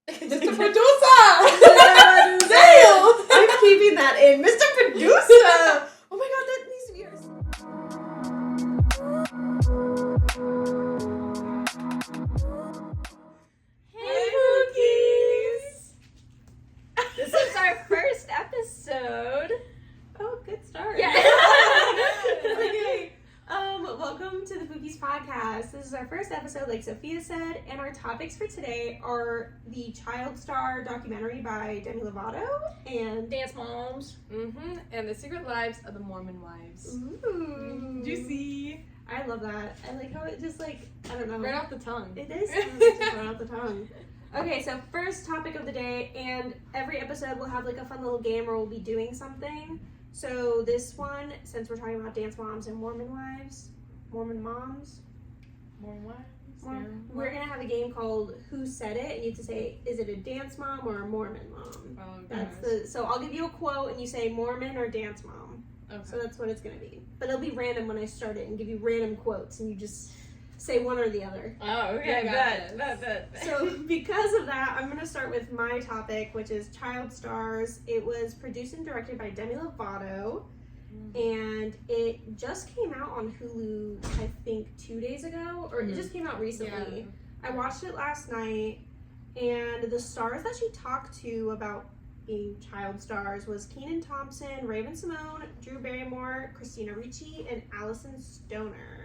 Mr. Producer! Damn! I'm keeping that in. Mr. Producer! Oh my god, that needs to be yours. Hey, pookies! This is our first episode. Oh, good start. Yeah. Okay. Welcome to the Pookies podcast. This is our first episode, like Sophia said, and our topics for today are the Child Star documentary by Demi Lovato and Dance moms. And the secret lives of the Mormon wives. Ooh. Juicy. I love that. I like how it just I don't know. Right off the tongue. It is just right off the tongue. Okay, so first topic of the day, and every episode will have like a fun little game where we'll be doing something. So this one, since we're talking about dance moms and Mormon wives, Mormon moms, Mormon wives. we're gonna have a game called Who Said It, and you have to say, is it a dance mom or a Mormon mom? Oh, That's so I'll give you a quote and you say Mormon or dance mom. Okay. So that's what it's gonna be. But it'll be random when I start it and give you random quotes and you just say one or the other. Oh, okay. Bet. So because of that, I'm going to start with my topic, which is Child Stars. It was produced and directed by Demi Lovato, and it just came out on Hulu, I think, 2 days ago, or it just came out recently. Yeah. I watched it last night, and the stars that she talked to about being child stars was Kenan Thompson, Raven Simone, Drew Barrymore, Christina Ricci, and Allison Stoner.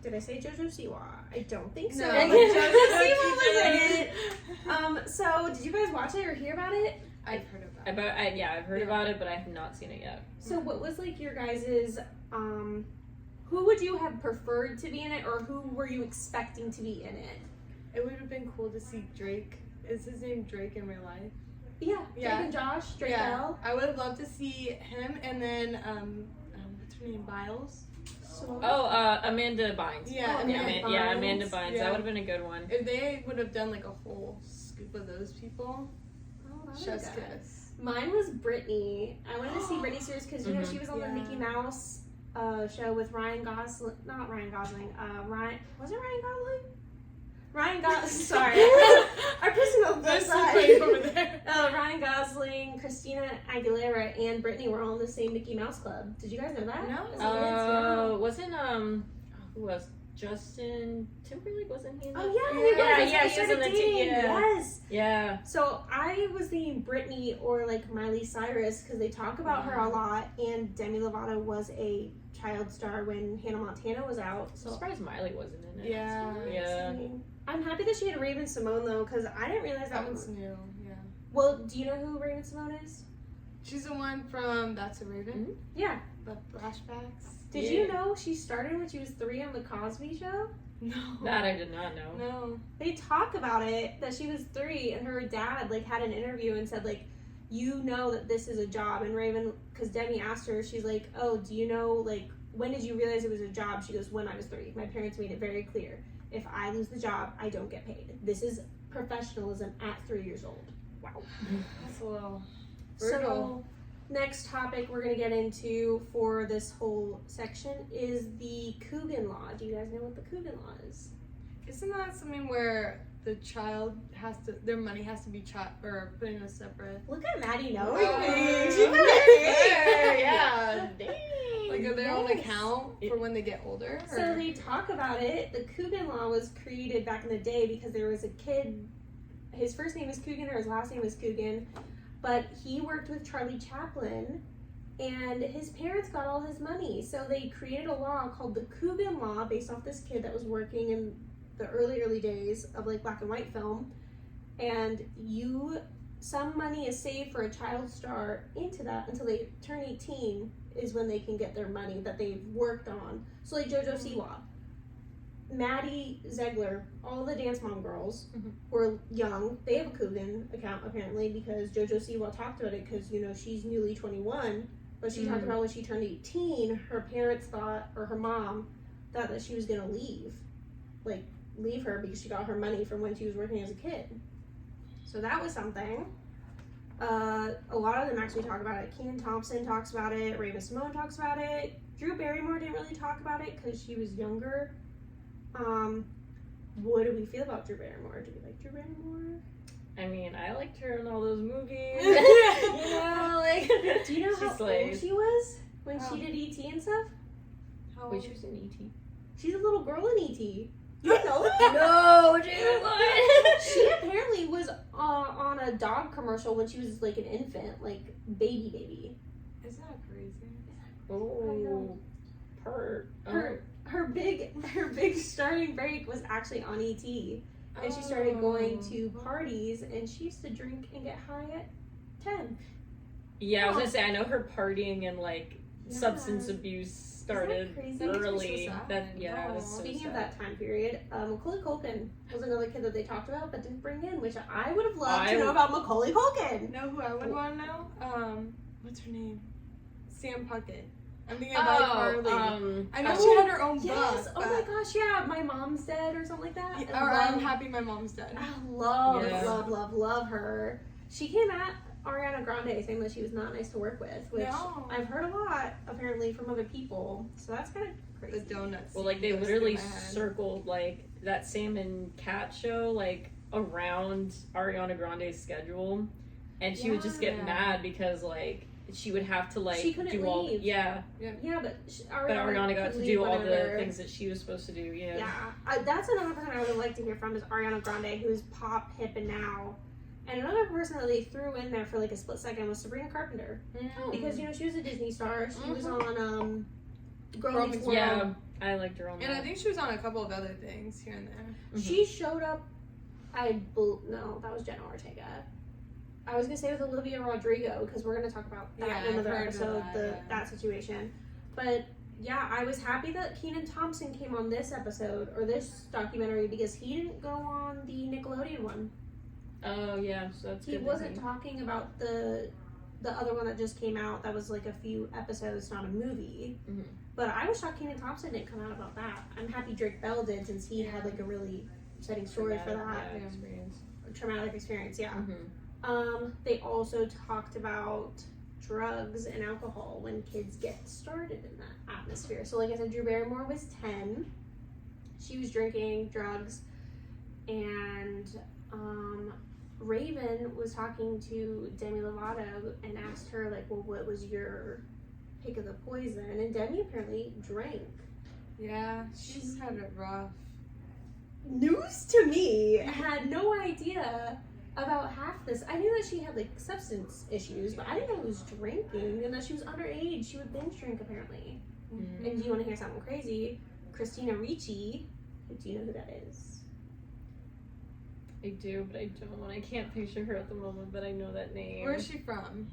Did I say JoJo Siwa? I don't think so. No. JoJo Siwa was in it. So did you guys watch it or hear about it? I've heard about it. I've heard about it, but I have not seen it yet. So what was like your guys's, who would you have preferred to be in it, or who were you expecting to be in it? It would have been cool to see Drake. Is his name Drake in real life? Yeah, Drake and Josh, Drake Bell. I would have loved to see him and then, what's her name, Biles? So, Amanda Bynes. Yeah, Amanda Bynes. Yeah. That would have been a good one. If they would have done like a whole scoop of those people, chef's good. kiss. Mine was Britney. I wanted to see Britney Spears because you know she was on the Mickey Mouse show with Ryan Gosling. Not Ryan Gosling. Ryan Gosling? Ryan Gosling. Sorry, I'm pushing on the side. over there. Ryan Gosling, Christina Aguilera, and Britney were all in the same Mickey Mouse club. Did you guys know that? No. Wasn't who was Justin Timberlake? Wasn't he in that? Oh yeah, she was in the dating. Yes. Yeah. So I was thinking Britney or like Miley Cyrus because they talk about her a lot, and Demi Lovato was a child star when Hannah Montana was out. I'm So surprised Miley wasn't in it. Yeah. I'm happy that she had Raven Simone though, because I didn't realize That one's new, yeah. Well, do you know who Raven Simone is? She's the one from That's a Raven? Yeah. The flashbacks? Did you know she started when she was 3 on the Cosby Show? No. That I did not know. No. They talk about it, that she was 3, and her dad, like, had an interview and said, like, you know that this is a job. And Raven, because Demi asked her, she's like, oh, do you know, like, when did you realize it was a job? She goes, when I was 3. My parents made it very clear. If I lose the job, I don't get paid. This is professionalism at 3 years old. Wow. That's a little So, brutal. next topic we're going to get into for this whole section is the Coogan Law. Do you guys know what the Coogan Law is? Isn't that something where the child has to, their money has to be or put in a separate... Look at Maddie knowing Oh, me. She got it. Yeah. Dang. Like their own Yes. account for when they get older? Or? So they talk about it. The Coogan Law was created back in the day because there was a kid, his first name is Coogan or his last name is Coogan, but he worked with Charlie Chaplin and his parents got all his money. So they created a law called the Coogan Law based off this kid that was working in the early days of like black and white film. And some money is saved for a child star into that until they turn 18 is when they can get their money that they've worked on. So like JoJo Siwa, Maddie Ziegler, all the Dance Mom girls were young. They have a Coogan account apparently because JoJo Siwa talked about it because, you know, she's newly 21. But she talked about when she turned 18, her parents thought, or her mom thought that she was going to leave her because she got her money from when she was working as a kid. So that was something. A lot of them actually talk about it. Kenan Thompson talks about it. Raven Simone talks about it. Drew Barrymore didn't really talk about it because she was younger. what do we feel about Drew Barrymore? Do we like Drew Barrymore? I mean, I liked her in all those movies. Like, do you know how old she was when Oh. she did E.T. and stuff? How Wait, old? she was in E.T. She's a little girl in E.T. You didn't know that? No, dude, what? She apparently was on a dog commercial when she was like an infant, like baby. Is that crazy? Oh, pert. Her big starting break was actually on E.T. And she started going to parties, and she used to drink and get high at 10. Yeah, I was gonna say, I know her partying and like Yeah. substance abuse started crazy? That makes me early. so sad. That yeah, it was Aw. so Speaking of sad. that time period, Macaulay Culkin was another kid that they talked about but didn't bring in, which I would have loved to know about Macaulay Culkin. Know who I would want to know? What's her name? Sam Puckett. I'm thinking about Carly. I know she had her own Yes. book. Oh my gosh, yeah. My mom's dead or something like that. Yeah, or I'm happy my mom's dead. I love, Yeah. love her. She came at Ariana Grande saying that she was not nice to work with, which No. I've heard a lot apparently from other people. So that's kind of The crazy. donuts. Well, like they goes through literally my head. circled like that Sam and Cat show like around Ariana Grande's schedule, and she would just get Yeah. mad because like she would have to like She couldn't do all leave. yeah, Yeah, but Ariana got could to leave do all the whenever. things that she was supposed to do. Yeah. Yeah, that's another person I would like to hear from is Ariana Grande, who's pop, hip, and now. And another person that they threw in there for like a split second was Sabrina Carpenter, because you know she was a Disney star. She was on Girl Meets World. Yeah, I liked her on And I that. think she was on a couple of other things here and there. She showed up. No, that was Jenna Ortega. I was gonna say with Olivia Rodrigo because we're gonna talk about that Yeah, in another I've heard of episode. that, That situation, but yeah, I was happy that Kenan Thompson came on this episode or this documentary because he didn't go on the Nickelodeon one. Oh yeah, so that's He good. wasn't talking about the other one that just came out. That was like a few episodes, not a movie. Mhm. But I was shocked Kenan Thompson didn't come out about that. I'm happy Drake Bell did since he had like a really exciting story for that. Yeah, experience. Traumatic experience, yeah. Mm-hmm. They also talked about drugs and alcohol when kids get started in that atmosphere. So like I said, Drew Barrymore was 10. She was drinking drugs, and Raven was talking to Demi Lovato and asked her like, well, what was your pick of the poison? And Demi apparently drank. Yeah, she's had it rough. News to me. I had no idea about half this. I knew that she had like substance issues, but I didn't know it was drinking and that she was underage. She would binge drink apparently. Mm-hmm. And do you want to hear something crazy? Christina Ricci, do you know who that is? I do, but I don't. I can't picture her at the moment, but I know that name. Where is she from?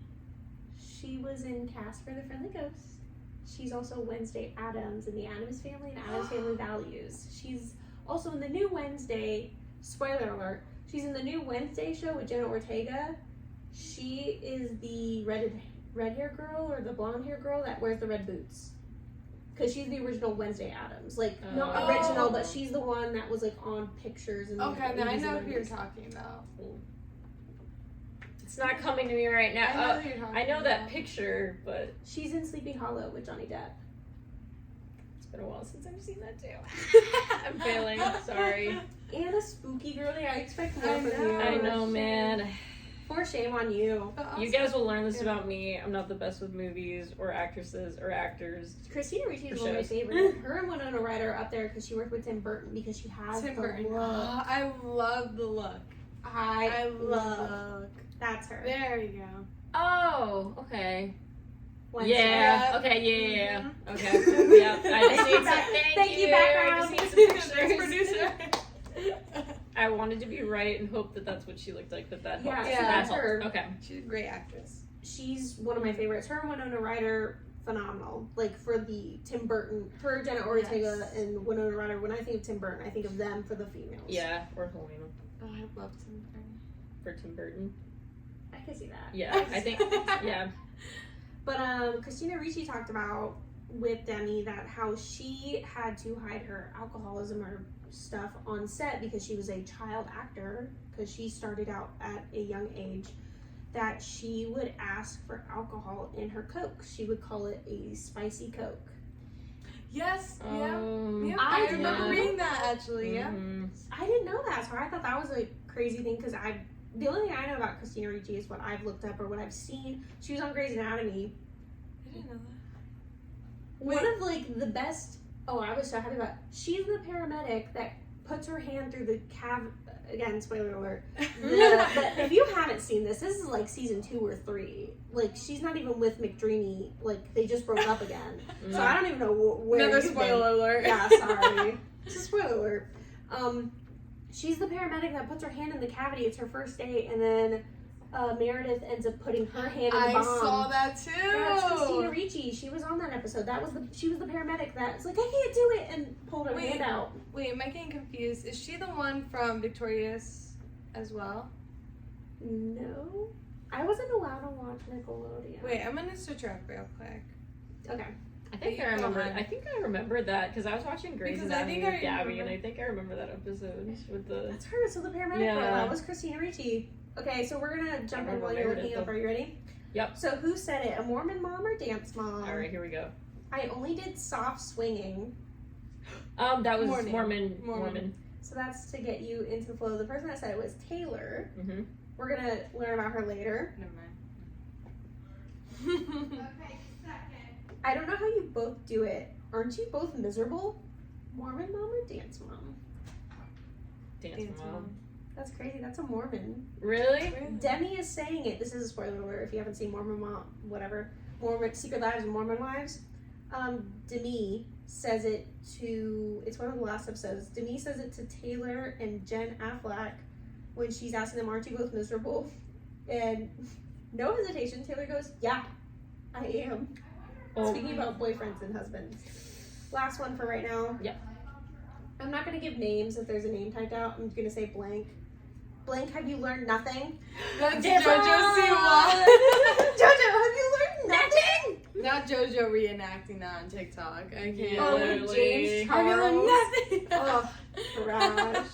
She was in Casper the Friendly Ghost. She's also Wednesday Addams in the Addams Family and Addams Family Values. She's also in the new Wednesday, spoiler alert, she's in the new Wednesday show with Jenna Ortega. She is the red hair girl or the blonde hair girl that wears the red boots. Because she's the original Wednesday Addams. Like, not Oh. original, but she's the one that was like on pictures. And Okay, then I know who you're talking. talking about. It's not coming to me right now. I know who you're talking I know that about. picture, but She's in Sleepy Hollow with Johnny Depp. it's been a while since I've seen that too. I'm failing. Sorry. And a spooky girly. I expect more I from know. you. I know, man. For shame on you. But You also- guys will learn this yeah. about me. I'm not the best with movies or actresses or actors. Christina Ricci is For one of my shows. favorites. Her and Winona Ryder are up there because she worked with Tim Burton because she has Tim the Burton. look. I love the look. I love love. the look. That's her. There you go. Oh, okay. Wednesday. Yeah. Okay. Yeah. Okay. Yeah. I just need some. Thank you, I background. just need some Thanks, pictures. producer. I wanted to be right and hope that that's what she looked like. That Yeah, helps. so That that's helps. her. Okay. She's a great actress. She's one of my favorites. Her and Winona Ryder, phenomenal. Like for the Tim Burton, her, Jenna Ortega, Yes. and Winona Ryder. When I think of Tim Burton, I think of them for the females. Yeah. Or Helena Oh, I love Tim Burton. for Tim Burton. I can see that. Yeah. I think. Yeah. But Christina Ricci talked about with Demi that how she had to hide her alcoholism or stuff on set because she was a child actor, because she started out at a young age, that she would ask for alcohol in her Coke. She would call it a spicy Coke. Yes. Oh, Yeah. I I remember did. reading that actually. Yeah. I didn't know that, so I thought that was a crazy thing because the only thing I know about Christina Ricci is what I've looked up or what I've seen. She was on Grey's Anatomy. I didn't know that. One of like the best. Oh, I was so happy about. She's the paramedic that puts her hand through the Again, spoiler alert. But if you haven't seen this is like season 2 or 3. Like she's not even with McDreamy. Like they just broke up again. So I don't even know where. Another you've spoiler been. alert. Yeah, sorry. It's a spoiler alert. She's the paramedic that puts her hand in the cavity. It's her first day, and then Meredith ends up putting her hand in the I bomb. saw that too. That's Christina Ricci. She was on that episode. She was the paramedic that was like, I can't do it, and pulled her hand out. Wait, am I getting confused? Is she the one from Victorious as well? No, I wasn't allowed to watch Nickelodeon. Wait, I'm gonna switch her up real quick. Okay. I think I remember that because I was watching Grey's Because I Anatomy think I with Gabby, remember. and I think I remember that episode with the. That's her. So the paramedic Yeah. girl, that was Christina Ricci. Okay, so we're gonna jump in while you're looking up. Are you ready? Yep. So who said it? A Mormon mom or dance mom? All right, here we go. I only did soft swinging. That was Mormon. Mormon. So that's to get you into the flow. The person that said it was Taylor. Mm-hmm. We're gonna learn about her later. Never mind. I don't know how you both do it. Aren't you both miserable? Mormon mom or dance mom? Dance mom. That's crazy. That's a Mormon. Really? Demi is saying it. This is a spoiler alert if you haven't seen Mormon Mom, whatever. Mormon Secret Lives of Mormon Wives. Demi says it to. It's one of the last episodes. Demi says it to Taylor and Jen Affleck when she's asking them, "Aren't you both miserable?" And no hesitation, Taylor goes, "Yeah, I am." Oh. Speaking about boyfriends and husbands. Last one for right now. Yep. I'm not gonna give names if there's a name typed out. I'm gonna say blank. Blank, have you learned nothing? That's Different. JoJo Siwa. JoJo, have you learned nothing? Not JoJo reenacting that on TikTok. I can't. Oh, Literally. James Have you learned Charles. nothing? Oh, trash.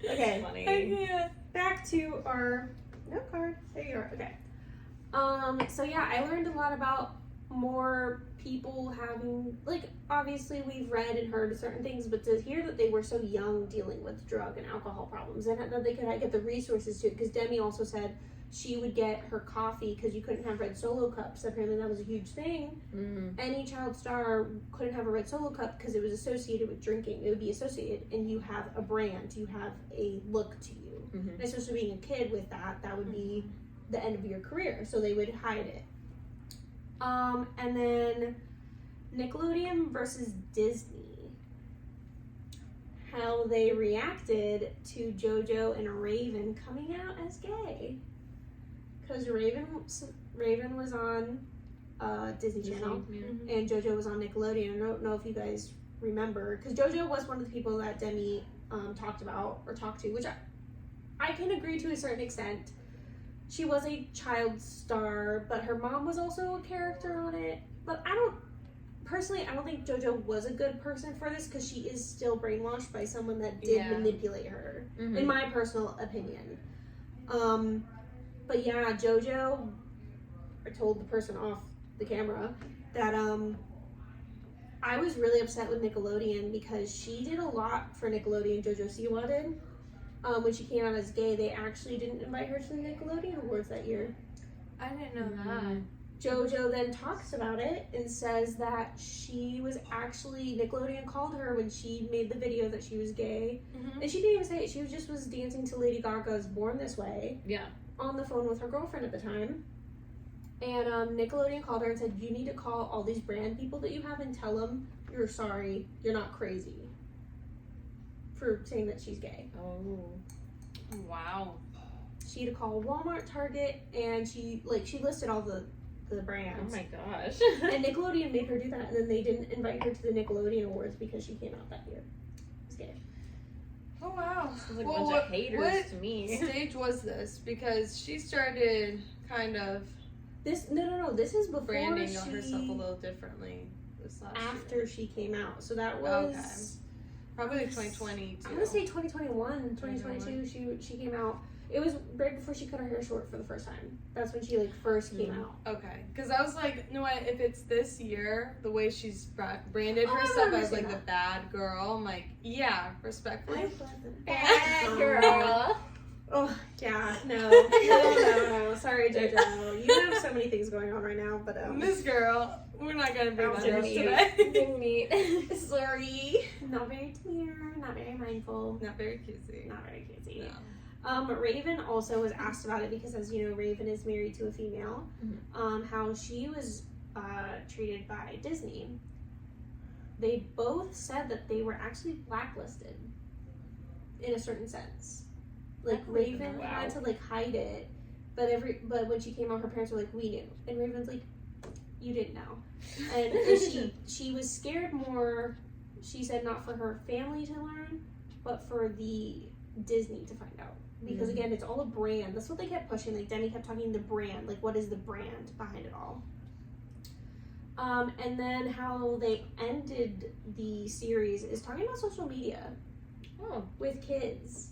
Okay, Funny. I can't. back to our note card. There you are. Okay. So yeah, I learned a lot about more people having, like, obviously we've read and heard certain things, but to hear that they were so young dealing with drug and alcohol problems and that they could get the resources to it, because Demi also said she would get her coffee because you couldn't have red Solo cups. Apparently that was a huge thing. Any child star couldn't have a red Solo cup because it was associated with drinking. It would be associated, and you have a brand, you have a look to you. And especially being a kid with that would be the end of your career, so they would hide it. And then Nickelodeon versus Disney. How they reacted to JoJo and Raven coming out as gay. Because Raven was on Disney Channel and JoJo was on Nickelodeon. I don't know if you guys remember, because JoJo was one of the people that Demi talked to, which I can agree to a certain extent. She was a child star, but her mom was also a character on it. But I don't think JoJo was a good person for this, because she is still brainwashed by someone that did manipulate her, in my personal opinion. But yeah, JoJo, I told the person off the camera that I was really upset with Nickelodeon because she did a lot for Nickelodeon. JoJo Siwa did. When she came out as gay, they actually didn't invite her to the Nickelodeon Awards that year. I didn't know that. JoJo then talks about it and says that she was actually, Nickelodeon called her when she made the video that she was gay. And she didn't even say it. She was dancing to Lady Gaga's Born This Way. Yeah. On the phone with her girlfriend at the time. And Nickelodeon called her and said, you need to call all these brand people that you have and tell them you're sorry, you're not crazy. For saying that she's gay. Oh. Wow. She had to call Walmart, Target, and she listed all the brands. Oh my gosh. And Nickelodeon made her do that, and then they didn't invite her to the Nickelodeon Awards because she came out that year. It's gay. Oh wow. Sounds like a bunch of haters what to me. stage was this? Because she started kind of No. This is before branding she, herself a little differently this last after year. she came out. So that was Probably like 2020 too. I'm gonna say 2021, 2022. She came out. It was right before she cut her hair short for the first time. That's when she like first came out. Okay, because I was like, you know what? If it's this year, the way she's branded herself as like the bad girl, I'm like, yeah, respectfully. Bad girl. Oh yeah, no. Sorry, JoJo. You have so many things going on right now, but this girl, we're not gonna bring that up today. Sorry. Not very clear. Not very mindful. Not very cutesy. Not very cutesy. No. Raven also was asked about it because, as you know, Raven is married to a female. How she was treated by Disney. They both said that they were actually blacklisted in a certain sense. Like Raven had to like hide it, but when she came out, her parents were like, "We knew," and Raven's like, "You didn't know," and she was scared more. She said not for her family to learn, but for the Disney to find out. Because again, it's all a brand. That's what they kept pushing. Like Demi kept talking the brand. Like, what is the brand behind it all? And then how they ended the series is talking about social media with kids.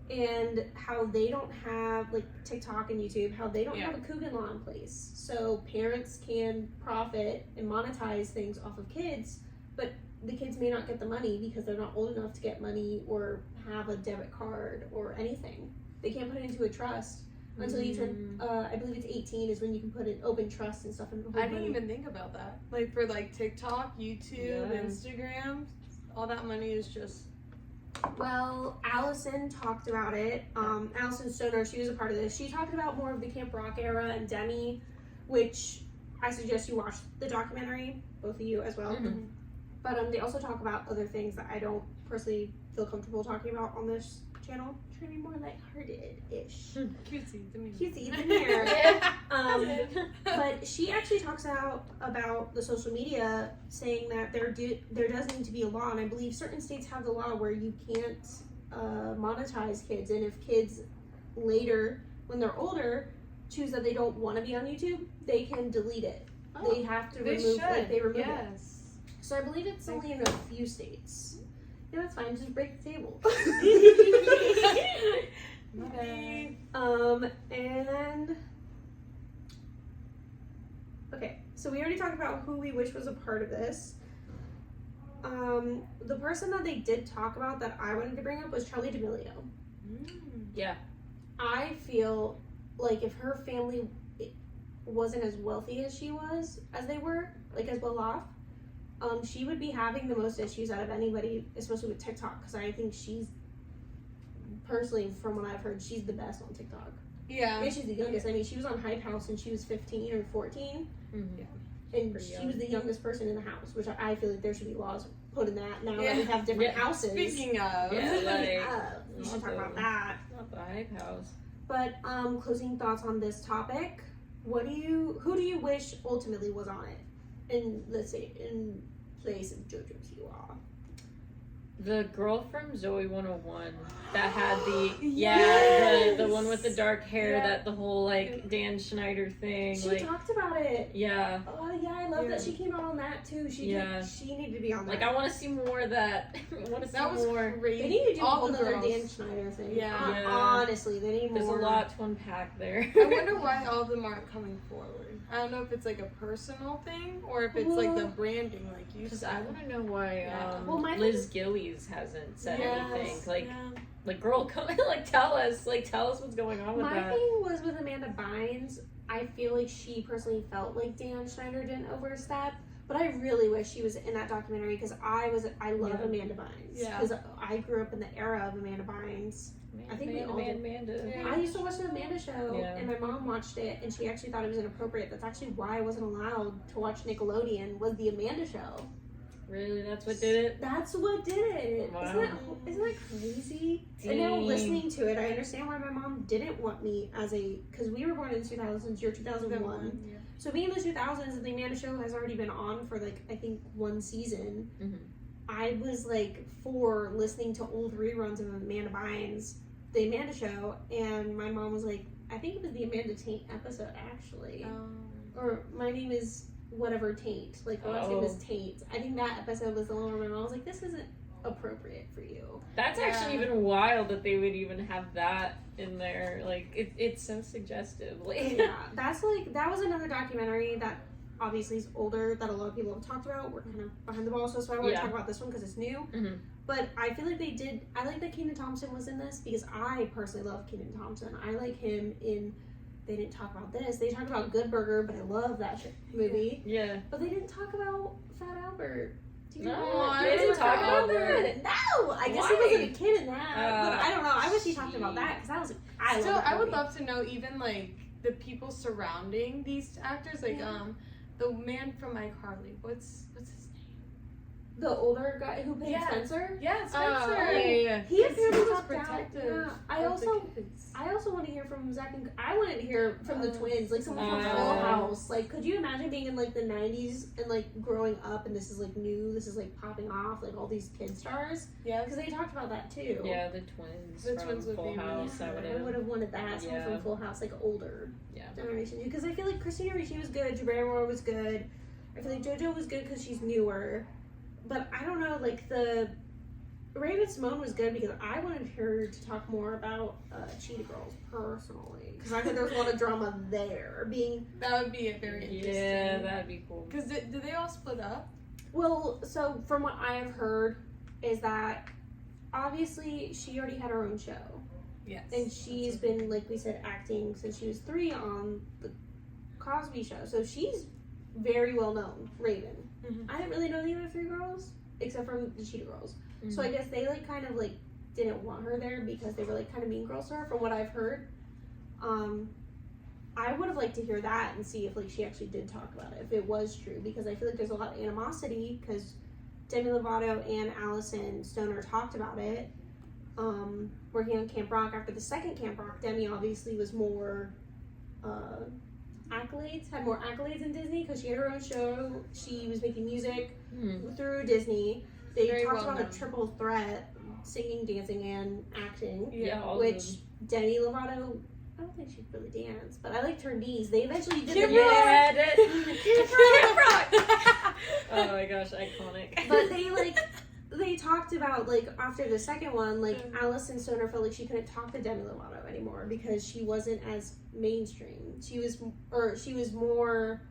And how they don't have, like, TikTok and YouTube, how they don't have a Coogan law in place. So parents can profit and monetize things off of kids, but the kids may not get the money because they're not old enough to get money or have a debit card or anything. They can't put it into a trust until you turn, I believe it's 18 is when you can put an open trust and stuff. I didn't even think about that. Like for like TikTok, YouTube, Instagram, all that money is just... Well, Allison talked about it. Allison Stoner, she was a part of this. She talked about more of the Camp Rock era and Demi, which I suggest you watch the documentary, both of you as well. But they also talk about other things that I don't personally feel comfortable talking about on this channel. Trying to be more lighthearted-ish. Cutesy, demure. But she actually talks about the social media, saying that there does need to be a law, and I believe certain states have the law where you can't monetize kids, and if kids later, when they're older, choose that they don't want to be on YouTube, they can delete it. They have to remove it. So I believe it's only in a few states. Yeah, that's fine. Just break the table. Okay. And okay, so we already talked about who we wish was a part of this. The person that they did talk about that I wanted to bring up was Charli D'Amelio. Yeah. I feel like if her family wasn't as wealthy as she was, as they were, like as well off, she would be having the most issues out of anybody, especially with TikTok, because I think she's, personally, from what I've heard, she's the best on TikTok. Yeah. And she's the youngest. I mean, she was on Hype House and she was 15 or 14. And she was the youngest person in the house, which I feel like there should be laws put in that now that we have different houses. Speaking of. We should talk about that. Not the Hype House. But, closing thoughts on this topic. Who do you wish ultimately was on it? In, let's say, in place of JoJo Siwa. The girl from Zoe 101 that had the the one with the dark hair, that the whole like Dan Schneider thing. She talked about it. Yeah. Oh yeah, I love that she came out on that too. She needed to be on that. Like I want to see more of that. I want to see more. Crazy. They need to do all another girls. Dan Schneider thing. Yeah. Honestly, they need more. There's a lot to unpack there. I wonder why all of them aren't coming forward. I don't know if it's like a personal thing or if it's like the branding, like you said. I want to know why Liz Gillies hasn't said anything. Like, girl, come tell us what's going on with that. My thing was with Amanda Bynes. I feel like she personally felt like Dan Schneider didn't overstep, but I really wish she was in that documentary because I love Amanda Bynes. Yeah. Because I grew up in the era of Amanda Bynes. I think Amanda. I used to watch the Amanda show, and my mom watched it, and she actually thought it was inappropriate. That's actually why I wasn't allowed to watch Nickelodeon. Was the Amanda show? Really, that's what did it? That's what did it. Wow. Isn't that crazy? Dang. And now listening to it, I understand why my mom didn't want me because we were born in the 2000s. You're 2001. Yeah. So being in the 2000s, the Amanda show has already been on for I think one season. I was 4 listening to old reruns of Amanda Bynes, the Amanda show, and my mom was like, I think it was the Amanda Taint episode actually, or my name is whatever Taint, her last name is Taint. I think that episode was the one where my mom was like, this isn't appropriate for you. That's actually even wild that they would even have that in there. Like, it's so suggestive. Like, Yeah, that was another documentary that obviously is older that a lot of people have talked about. We're kind of behind the ball, so I want to talk about this one because it's new. Mm-hmm. But I feel like I like that Kenan Thompson was in this because I personally love Kenan Thompson. I like him in, they didn't talk about this. They talked about Good Burger, but I love that movie. Yeah. But they didn't talk about Fat Albert. Do you No, know? they didn't talk about that. No! I guess he Why? wasn't a kid in that. But I don't know. I wish he talked about that because I love that I would movie. love to know even like the people surrounding these actors, like the man from iCarly. What's his name? The older guy who played Spencer? Yeah, Spencer. Yeah. He apparently was talked out. protective. Yeah. I also want to hear from Zach and I wanted to hear from the twins, like someone from Full House. Like, could you imagine being in like the 90s and like growing up and this is like new, this is like popping off, like all these kid stars? Yeah, because they talked about that too. Yeah, the twins. The from twins would Full be House. Yeah, I would have wanted that. Someone from Full House, like older generation, because I feel like Christina Ricci was good, Drew Barrymore was good. I feel like JoJo was good because she's newer. But I don't know, like the Raven Simone was good because I wanted her to talk more about Cheetah Girls personally, because I think there's a lot of drama there. That would be very interesting. Yeah, that'd be cool. Because did they all split up? Well, so from what I have heard is that obviously she already had her own show. Yes. And she's been, like we said, acting since she was 3 on the Cosby Show. So she's very well known, Raven. Mm-hmm. I didn't really know the other 3 girls, except from the Cheetah Girls. Mm-hmm. So I guess they like kind of like didn't want her there because they were like kind of mean girls to her, from what I've heard. I would have liked to hear that and see if like she actually did talk about it, if it was true, because I feel like there's a lot of animosity because Demi Lovato and Allison Stoner talked about it. Working on Camp Rock after the second Camp Rock, Demi obviously was more had more accolades in Disney because she had her own show. She was making music through Disney. They Very talked well about known. a triple threat: singing, dancing, and acting. Yeah, all which of them. Demi Lovato, I don't think she could really dance, but I liked her knees. They eventually did Camp the Rock! Camp Rock! Oh my gosh, iconic. But they talked about, like, after the second one, like, Allison Stoner felt like she couldn't talk to Demi Lovato anymore because she wasn't as mainstream. She was more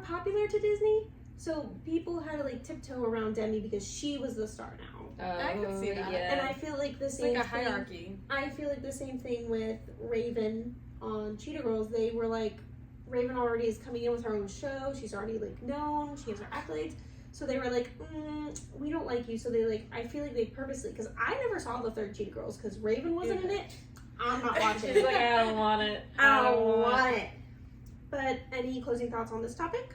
popular to Disney. So people had to, like, tiptoe around Demi because she was the star now. I can see that. Yeah. And I feel like the It's same like a thing- hierarchy. I feel like the same thing with Raven on Cheetah Girls. They were like, Raven already is coming in with her own show. She's already like known. She has her accolades. So they were like, we don't like you. So they like, I feel like they purposely, because I never saw the third Cheetah Girls because Raven wasn't in it. I'm not watching She's it. like, I don't want it. I don't want it. But any closing thoughts on this topic?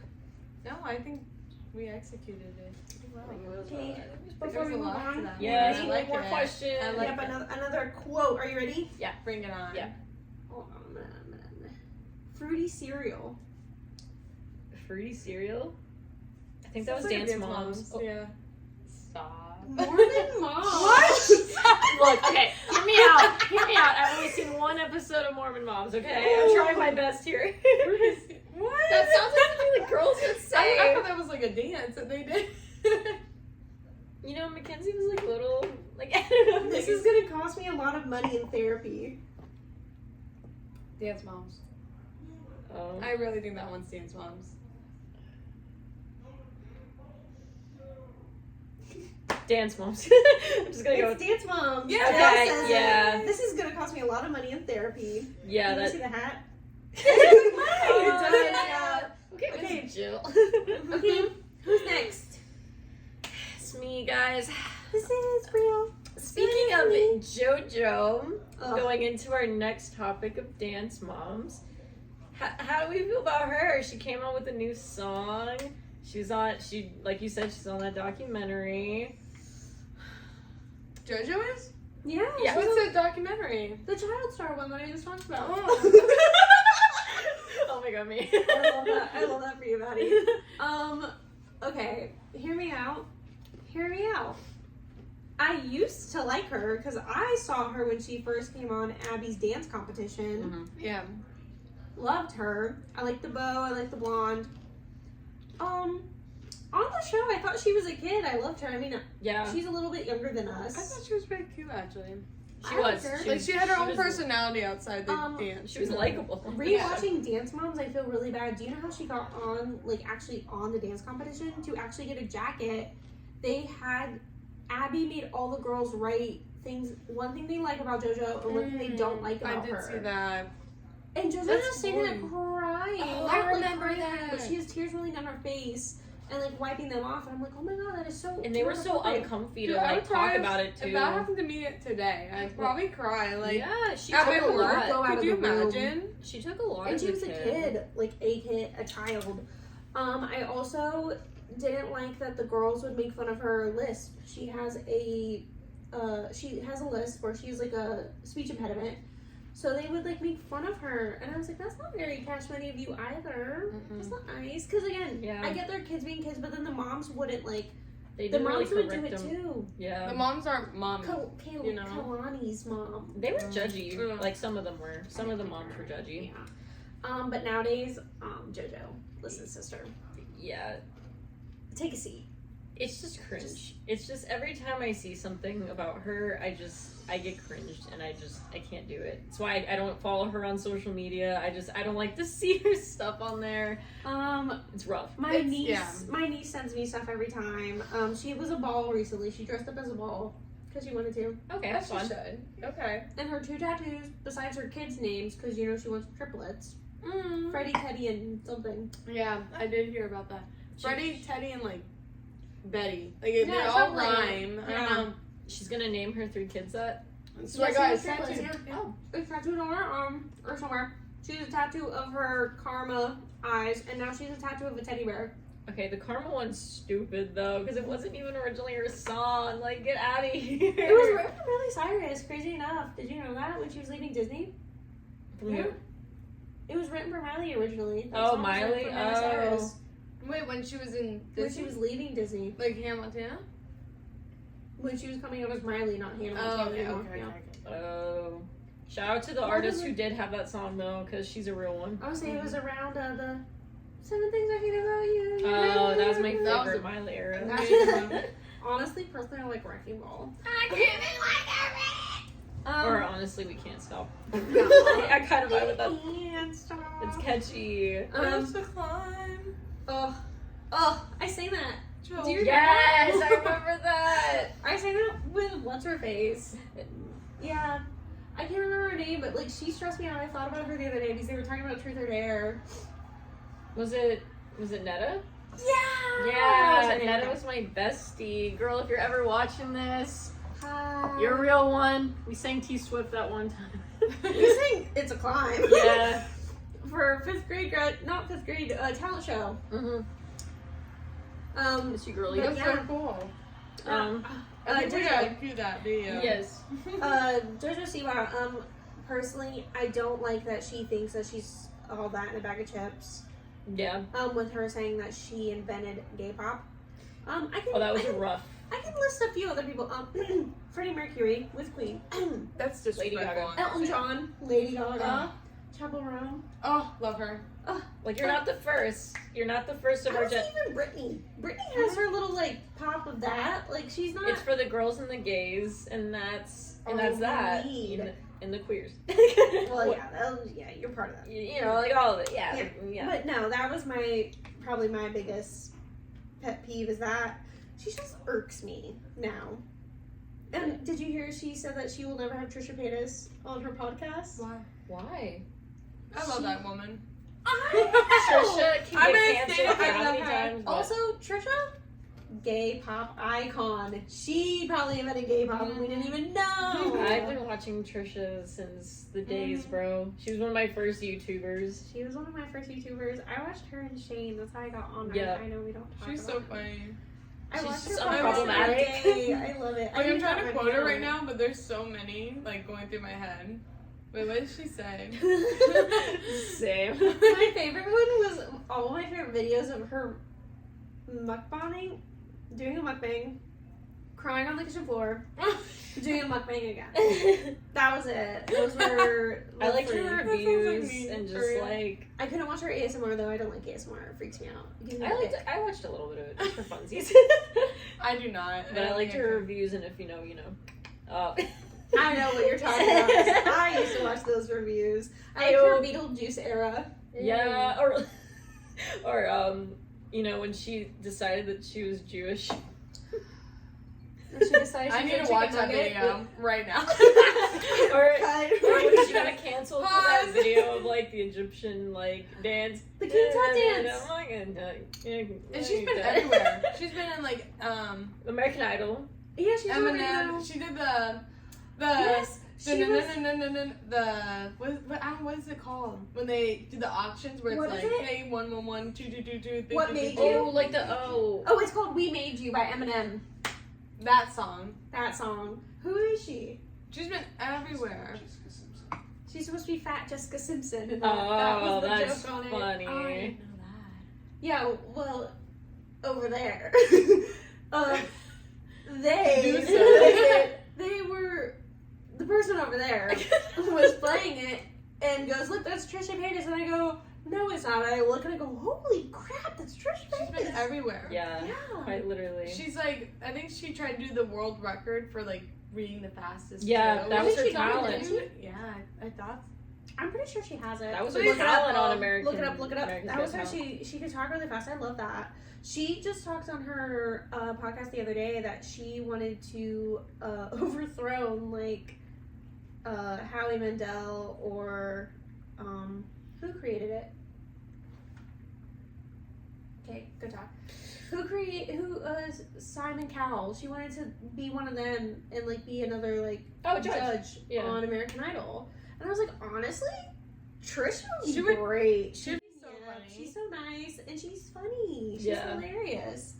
No, I think we executed it. Wow. Okay. Before Before we we move move on, Yes, I one like more it. question. I like yep, it. another quote. Are you ready? Bring it on. Yeah. Hold on. Fruity cereal. Fruity cereal? I think that was Sounds like Dance Moms. Oh, Yeah. Stop. Mormon Mom. What? Look, okay, hear me out. Hear me out. I've only seen one episode of Mormon Moms, okay? I'm trying my best here. What? That sounds like something the girls would I say. thought that was like a dance that they did. You know, Mackenzie was like little, like, I don't know. This is gonna cost me a lot of money in therapy. Dance Moms. Oh. I really think that one's Dance Moms. Dance Moms. I'm just gonna go It's with, Dance Mom. Yeah, Adele okay, says yeah. it. This is gonna cost me a lot of money in therapy. yeah, Can you that. see the hat? Oh, Done. yeah. Okay, Okay. Miss Jill. Okay, who's next? It's me, guys. This is real. Speaking of JoJo, Oh. going into our next topic of Dance Moms, how do we feel about her? She came out with a new song. Like you said, she's on that documentary. JoJo is? Yeah. Yeah. What's that documentary? The child star one that I just talked about. Oh my god, me. I love that. I love that for you, Maddie. Okay, hear me out. Hear me out. I used to like her because I saw her when she first came on Abby's dance competition. Yeah. On the show, I thought she was a kid. I loved her. I mean, Yeah. she's a little bit younger than I us. thought she was pretty cute, actually. She I was. liked her. Like, she had her own was- personality outside the Um, dance. She was likable. Rewatching Dance Moms, I feel really bad. Do you know how she got on, like, actually on the dance competition to actually get a jacket? They had Abby made all the girls write things. One thing they like about JoJo, and one thing they don't like about I did her. see that. And JoJo's That's just sitting there boring. crying. Oh, Not, I like, remember crying, that. But she has tears rolling down her face and like wiping them off. And I'm like, oh my god, that is so. And they were so inappropriate. uncomfy Dude, to I like would cry talk if- about it too. If that happened to me today, I'd probably cry. Like, yeah, she at took my a work, lot. Go out could of you the room. imagine? She took a lot. And as she was a kid, like a child. I also didn't like that the girls would make fun of her lisp. She has a lisp where she's like a speech impediment. So they would like make fun of her, and I was like, that's not very catch many of you either. That's not nice. Because again, Yeah. I get their kids being kids, but then the moms wouldn't like. They The didn't moms really would do correct it them. too. Yeah. The moms aren't mommy. You know? Kalani's mom. They were judgy. Yeah. Like some of them were. Some of the moms were judgy. Yeah. But nowadays, JoJo, listen, sister, Yeah. take a seat. It's just cringe. It's just every time I see something about her, I get cringed and I can't do it. That's why I don't follow her on social media. I don't like to see her stuff on there. It's rough. My It's- niece, yeah. my niece sends me stuff every time. She was a ball recently. She dressed up as a ball because she wanted to. Okay, As that's she fun. should. Okay. And her 2 tattoos, besides her kids' names, because you know she wants triplets. Mm. Freddie, Teddy, and something. Yeah, I did hear about that. Freddie, Teddy, and like Betty. Like Yeah, they all something. rhyme. I Yeah. don't know. She's gonna name her 3 kids that. So my Yes, God, she it's has triplets, tattooed. yeah. It's tattooed on her arm or somewhere. She has a tattoo of her karma eyes, and now she has a tattoo of a teddy bear. Okay, the Karma one's stupid though, because it wasn't even originally her song. Like, get out of here. It was written for Miley Cyrus. Crazy enough, did you know that when she was leaving Disney? From who? It was written for Miley originally. That Oh, song was written Miley? for Miley Oh. Cyrus Wait, when she was in when Disney? she was leaving Disney. Like Hannah Montana? When she was coming out as Miley, not Hannah Oh, Montana okay, anymore. okay, Yeah. okay. Oh. Shout out to the What artist was who it? did have that song though, because she's a real one. I would say it was around the 7 Things I Hate About You. Oh, that was my That was favorite a- Miley era. That- Honestly, personally, I like Wrecking Ball. I can't Or honestly, we can't stop. Yeah. I kind of vibe with that. Can't stop. It's catchy. That's the climb. Oh, I sang that. Joe. Do you Yes, I remember that. I sang that with what's her face. Yeah, I can't remember her name, but like she stressed me out. I thought about her the other day because they were talking about Truth or Dare. Was it Netta? Yeah. Yeah, Netta was my bestie. Girl, if you're ever watching this, Hi. you're a real one. We sang T Swift that one time. We sang "It's a Climb." Yeah. For 5th grade, not 5th grade, talent show. Mm-hmm. Miss you, girly. But That's yeah. so cool. I think we gotta do that video. Yes. JoJo Siwa, personally, I don't like that she thinks that she's all that in a bag of chips. Yeah. With her saying that she invented gay pop. I can. Oh, that was I can, rough. I can list a few other people. Freddie Mercury with Queen. That's just Lady Gaga. Elton John, Lady Gaga, Chappell Roan. Oh, love her. Like, you're not the first. You're not the first of our Honestly, gen. even Britney. Britney has her little like pop of that. Like she's not. It's for the girls and the gays, and that's all that. we need. And the queers. Well, yeah, you're part of that. You know, like all of it. Yeah. Yeah. Like, yeah. But no, that was probably my biggest pet peeve is that she just irks me now. And did you hear she said that she will never have Trisha Paytas on her podcast? Why? Why? I love that woman. Trisha can I'm get gonna canceled stand how up many her. times? but- Also, Trisha, gay pop icon. She probably invented gay pop and we didn't even know. I've been watching Trisha since the days, bro. She was one of my first YouTubers. She was one of my first YouTubers. I watched her and Shane. That's how I got on her. Yeah. I know we don't talk She's about so her. funny. I She's watched just her podcast unproblematic. every day. I love it. Like, I'm need trying to that quote her video. right now, but there's so many like going through my head. Wait, what did she say? Same. My favorite one was all my favorite videos of her mukbanging, doing a mukbang, crying on the kitchen floor, doing a mukbang again. That was it. Those were. I liked her That sounds reviews like me, and for just real. like I couldn't watch her ASMR though. I don't like ASMR. It freaks me out. It gives me I a ick. I watched a little bit of it just for funsies. I do not. But I don't liked think her could. reviews, and if you know, you know. I know what you're talking about. I used to watch those reviews. I like her Beetlejuice era. Yeah, or you know, when she decided that she was Jewish. When she decided she I was need a to watch chicken that nugget. video right now. Or when she got canceled for that Pause. video of like the Egyptian like dance. The King's Hot Dance. I'm like, And she's been everywhere. She's been in like American Idol. Yeah, she's already Eminem. She did the Yes, she was. what is it called when they do the auctions where it's What like is it? hey 111 222 What made Oh, like the Oh, it's called "We Made You" by Eminem. that song. That song. Who is she? She's been everywhere. She's supposed to be fat Jessica Simpson. And that Oh, was the that's joke on it. funny. Oh, I didn't know that. Yeah, well, over there. Do they were, the person over there was playing it and goes, look, that's Trisha Paytas. And I go, no, it's not. And I look and I go, holy crap, that's Trisha She's been Paytas. Yeah, everywhere. Yeah. quite literally. She's like, I think she tried to do the world record for like reading the fastest. Yeah, too. that was Didn't her she got it, talent. didn't she? Yeah, I thought. I'm pretty sure she has it. That was Look her it talent up, on American. Look it up, look it up. America's That was Got how Talent. she could talk really fast. I love that. She just talked on her podcast the other day that she wanted to overthrow like Howie Mandel or who created it? Okay, good talk. Simon Cowell. She wanted to be one of them and like be another like Oh, judge Yeah. on American Idol. And I was like, honestly, Trisha would She be would- great. she'd be so Yeah, funny. She's so nice and she's funny. She's Yeah. hilarious.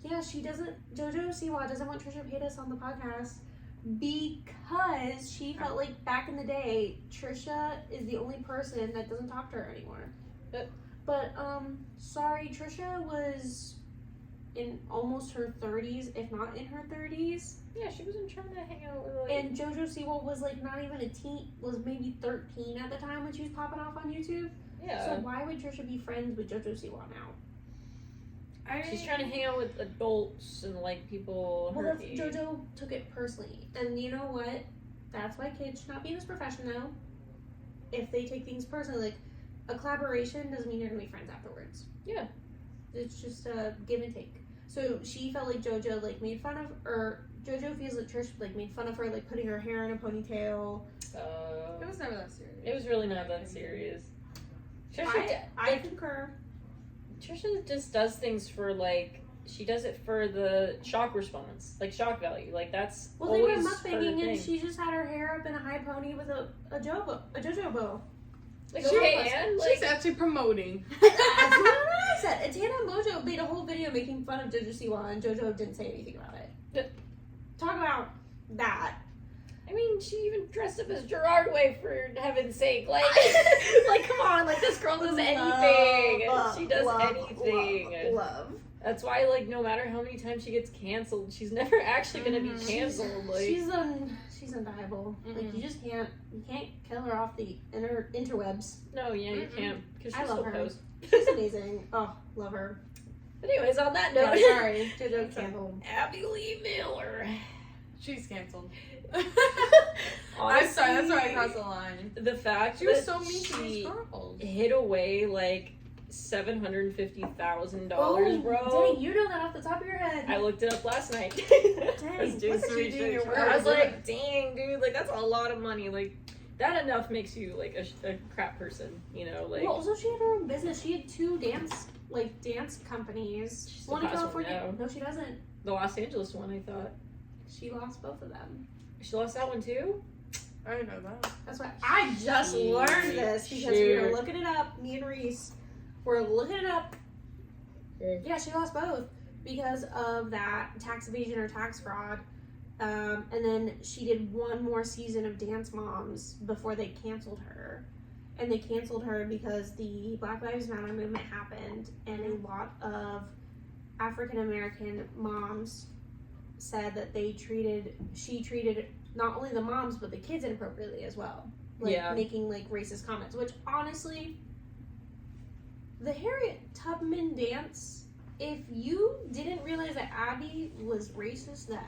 Yeah, she doesn't. JoJo Siwa doesn't want Trisha Paytas on the podcast because she felt like back in the day, Trisha is the only person that doesn't talk to her anymore. But sorry, Trisha was in almost her 30s, if not in her 30s. Yeah, she wasn't trying to hang out with like. And JoJo Siwa was like not even a teen, was maybe 13 at the time when she was popping off on YouTube. Yeah. So why would Trisha be friends with JoJo Siwa now? She's trying to hang out with adults and like people Well, her that's, age. JoJo took it personally. And you know what? That's why kids should not be in this profession though. If they take things personally, like a collaboration doesn't mean you're gonna be friends afterwards. Yeah. It's just a give and take. So she felt like JoJo like made fun of, or JoJo feels like Trish like made fun of her, like putting her hair in a ponytail. It was never that serious. It was really not that serious. Trisha, I concur. Trisha just does things for like she does it for the shock response, like shock value. Like that's Well, they were always her mukbanging thing. and she just had her hair up in a high pony with a JoJo bow. Like She okay, was- and She's like actually promoting. That's what I said. And Tana and Mojo made a whole video making fun of JoJo Siwa, and JoJo didn't say anything about it. Talk about that. I mean, she even dressed up as Gerard Way for heaven's sake. Like, like come on, like this girl does anything. She does anything. Love. That's why, like, no matter how many times she gets canceled, she's never actually gonna be canceled. Like, She's undiable. Like you just can't kill her off the interwebs. no, yeah, you can't because I she's love still her. post. She's amazing. Oh, love her. But anyways, on that note, Yeah, sorry, JoJo canceled. Abby Lee Miller. She's canceled. I'm Honestly, sorry, that's why I crossed the line. The fact She was that so mean to she these girls. hid away like $750,000, Oh, bro. dang, you know that off the top of your head. I looked it up last night. Dang, I was doing look at some you doing your research. work. I was like, dang, dude, like that's a lot of money. Like that enough makes you like a crap person, you know? Like Well, also she had her own business. She had two dance companies. She still One in has one California. now. No, she doesn't. the Los Angeles one, I thought She lost both of them. she lost that one too. I didn't know that. That's why I just learned this because we were Shoot. looking it up. Me and Reese were looking it up. Yeah, she lost both because of that tax evasion or tax fraud. And then she did one more season of Dance Moms before they canceled her. And they canceled her because the Black Lives Matter movement happened and a lot of African American moms said that she treated not only the moms but the kids inappropriately as well. Like making like racist comments, which honestly, the Harriet Tubman dance, if you didn't realize that Abby was racist then,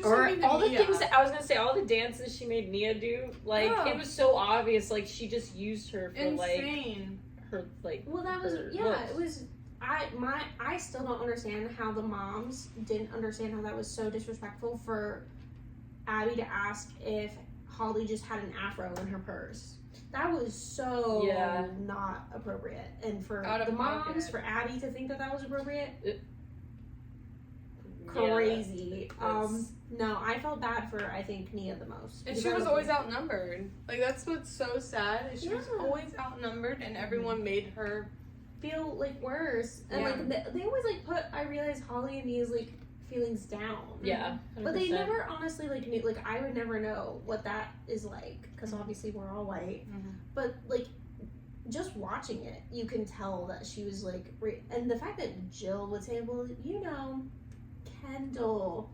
or all the things that I was gonna say, all the dances she made Nia do, like it was so obvious, like she just used her for insane. Like her like. Well, that was it was. I still don't understand how the moms didn't understand how that was so disrespectful for Abby to ask if Holly just had an afro in her purse. That was so not appropriate, and for the moms, for Abby to think that that was appropriate. Crazy. No, I felt bad for, I think, Nia the most. And she was always outnumbered. Like, that's what's so sad, is she was always outnumbered, and everyone made her feel, like, worse. And, like, they always, like, put, I realize, Holly and Nia's, like, feelings down. Yeah. 100%. But they never honestly, like, knew, like, I would never know what that is like, because obviously we're all white. Mm-hmm. But, like, just watching it, you can tell that she was, like, and the fact that Jill would say, well, you know, Kendall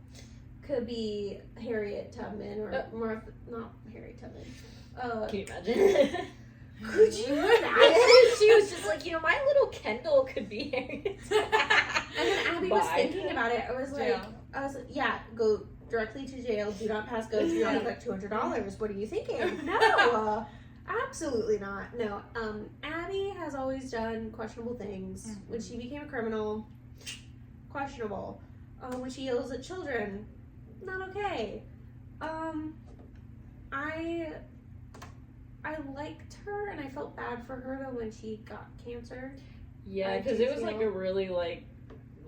could be Harriet Tubman or Martha, not Harriet Tubman. Can you imagine? Could you imagine? She was just like, you know, my little Kendall could be Harriet. And then Abby was thinking about it. I was like, yeah, go directly to jail. Do not pass go. Do not collect $200. What are you thinking? No, absolutely not. No. Abby has always done questionable things. Mm-hmm. When she became a criminal, questionable. When she yells at children, not okay. I liked her, and I felt bad for her though when she got cancer. Yeah, because it was like a really like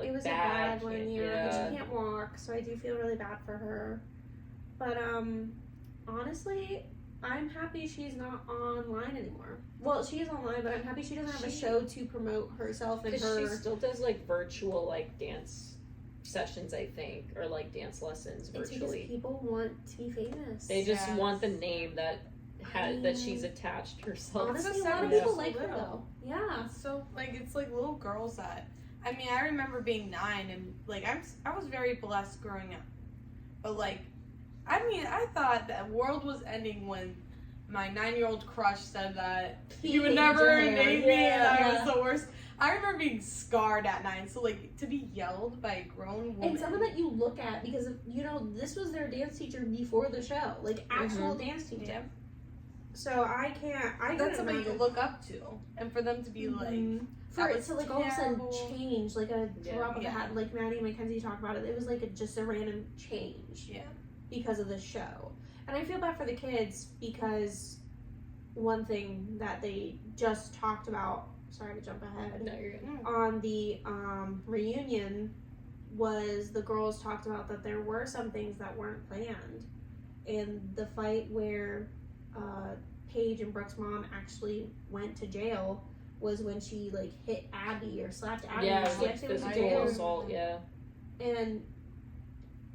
it was bad, a bad one. Yeah, she can't walk, so I do feel really bad for her. But honestly, I'm happy she's not online anymore. Well, she is online, but I'm happy she doesn't have a show to promote herself and her. She still does like virtual like dance sessions, I think, or like dance lessons virtually. It's because people want to be famous. They just want the name that that she's attached herself. Honestly, a lot of people like her though. Yeah. So like it's like little girls that, I mean, I remember being 9 and like I was very blessed growing up, but like, I mean, I thought that world was ending when my 9-year-old crush said that he would never name me and I was the worst. I remember being scarred at 9, so like to be yelled by a grown woman. And someone that you look at because you know this was their dance teacher before the show, like actual dance teacher. Yeah. So I can't. That's something you look up to, and for them to be like, for it to like all of a sudden change, like a drop of a hat, like Maddie and Mackenzie talked about it. It was like just a random change, because of the show. And I feel bad for the kids because one thing that they just talked about. Sorry to jump ahead. No, you're good. On the reunion was the girls talked about that there were some things that weren't planned. And the fight where Paige and Brooke's mom actually went to jail was when she like hit Abby or slapped Abby. Yeah, she like physical assault, And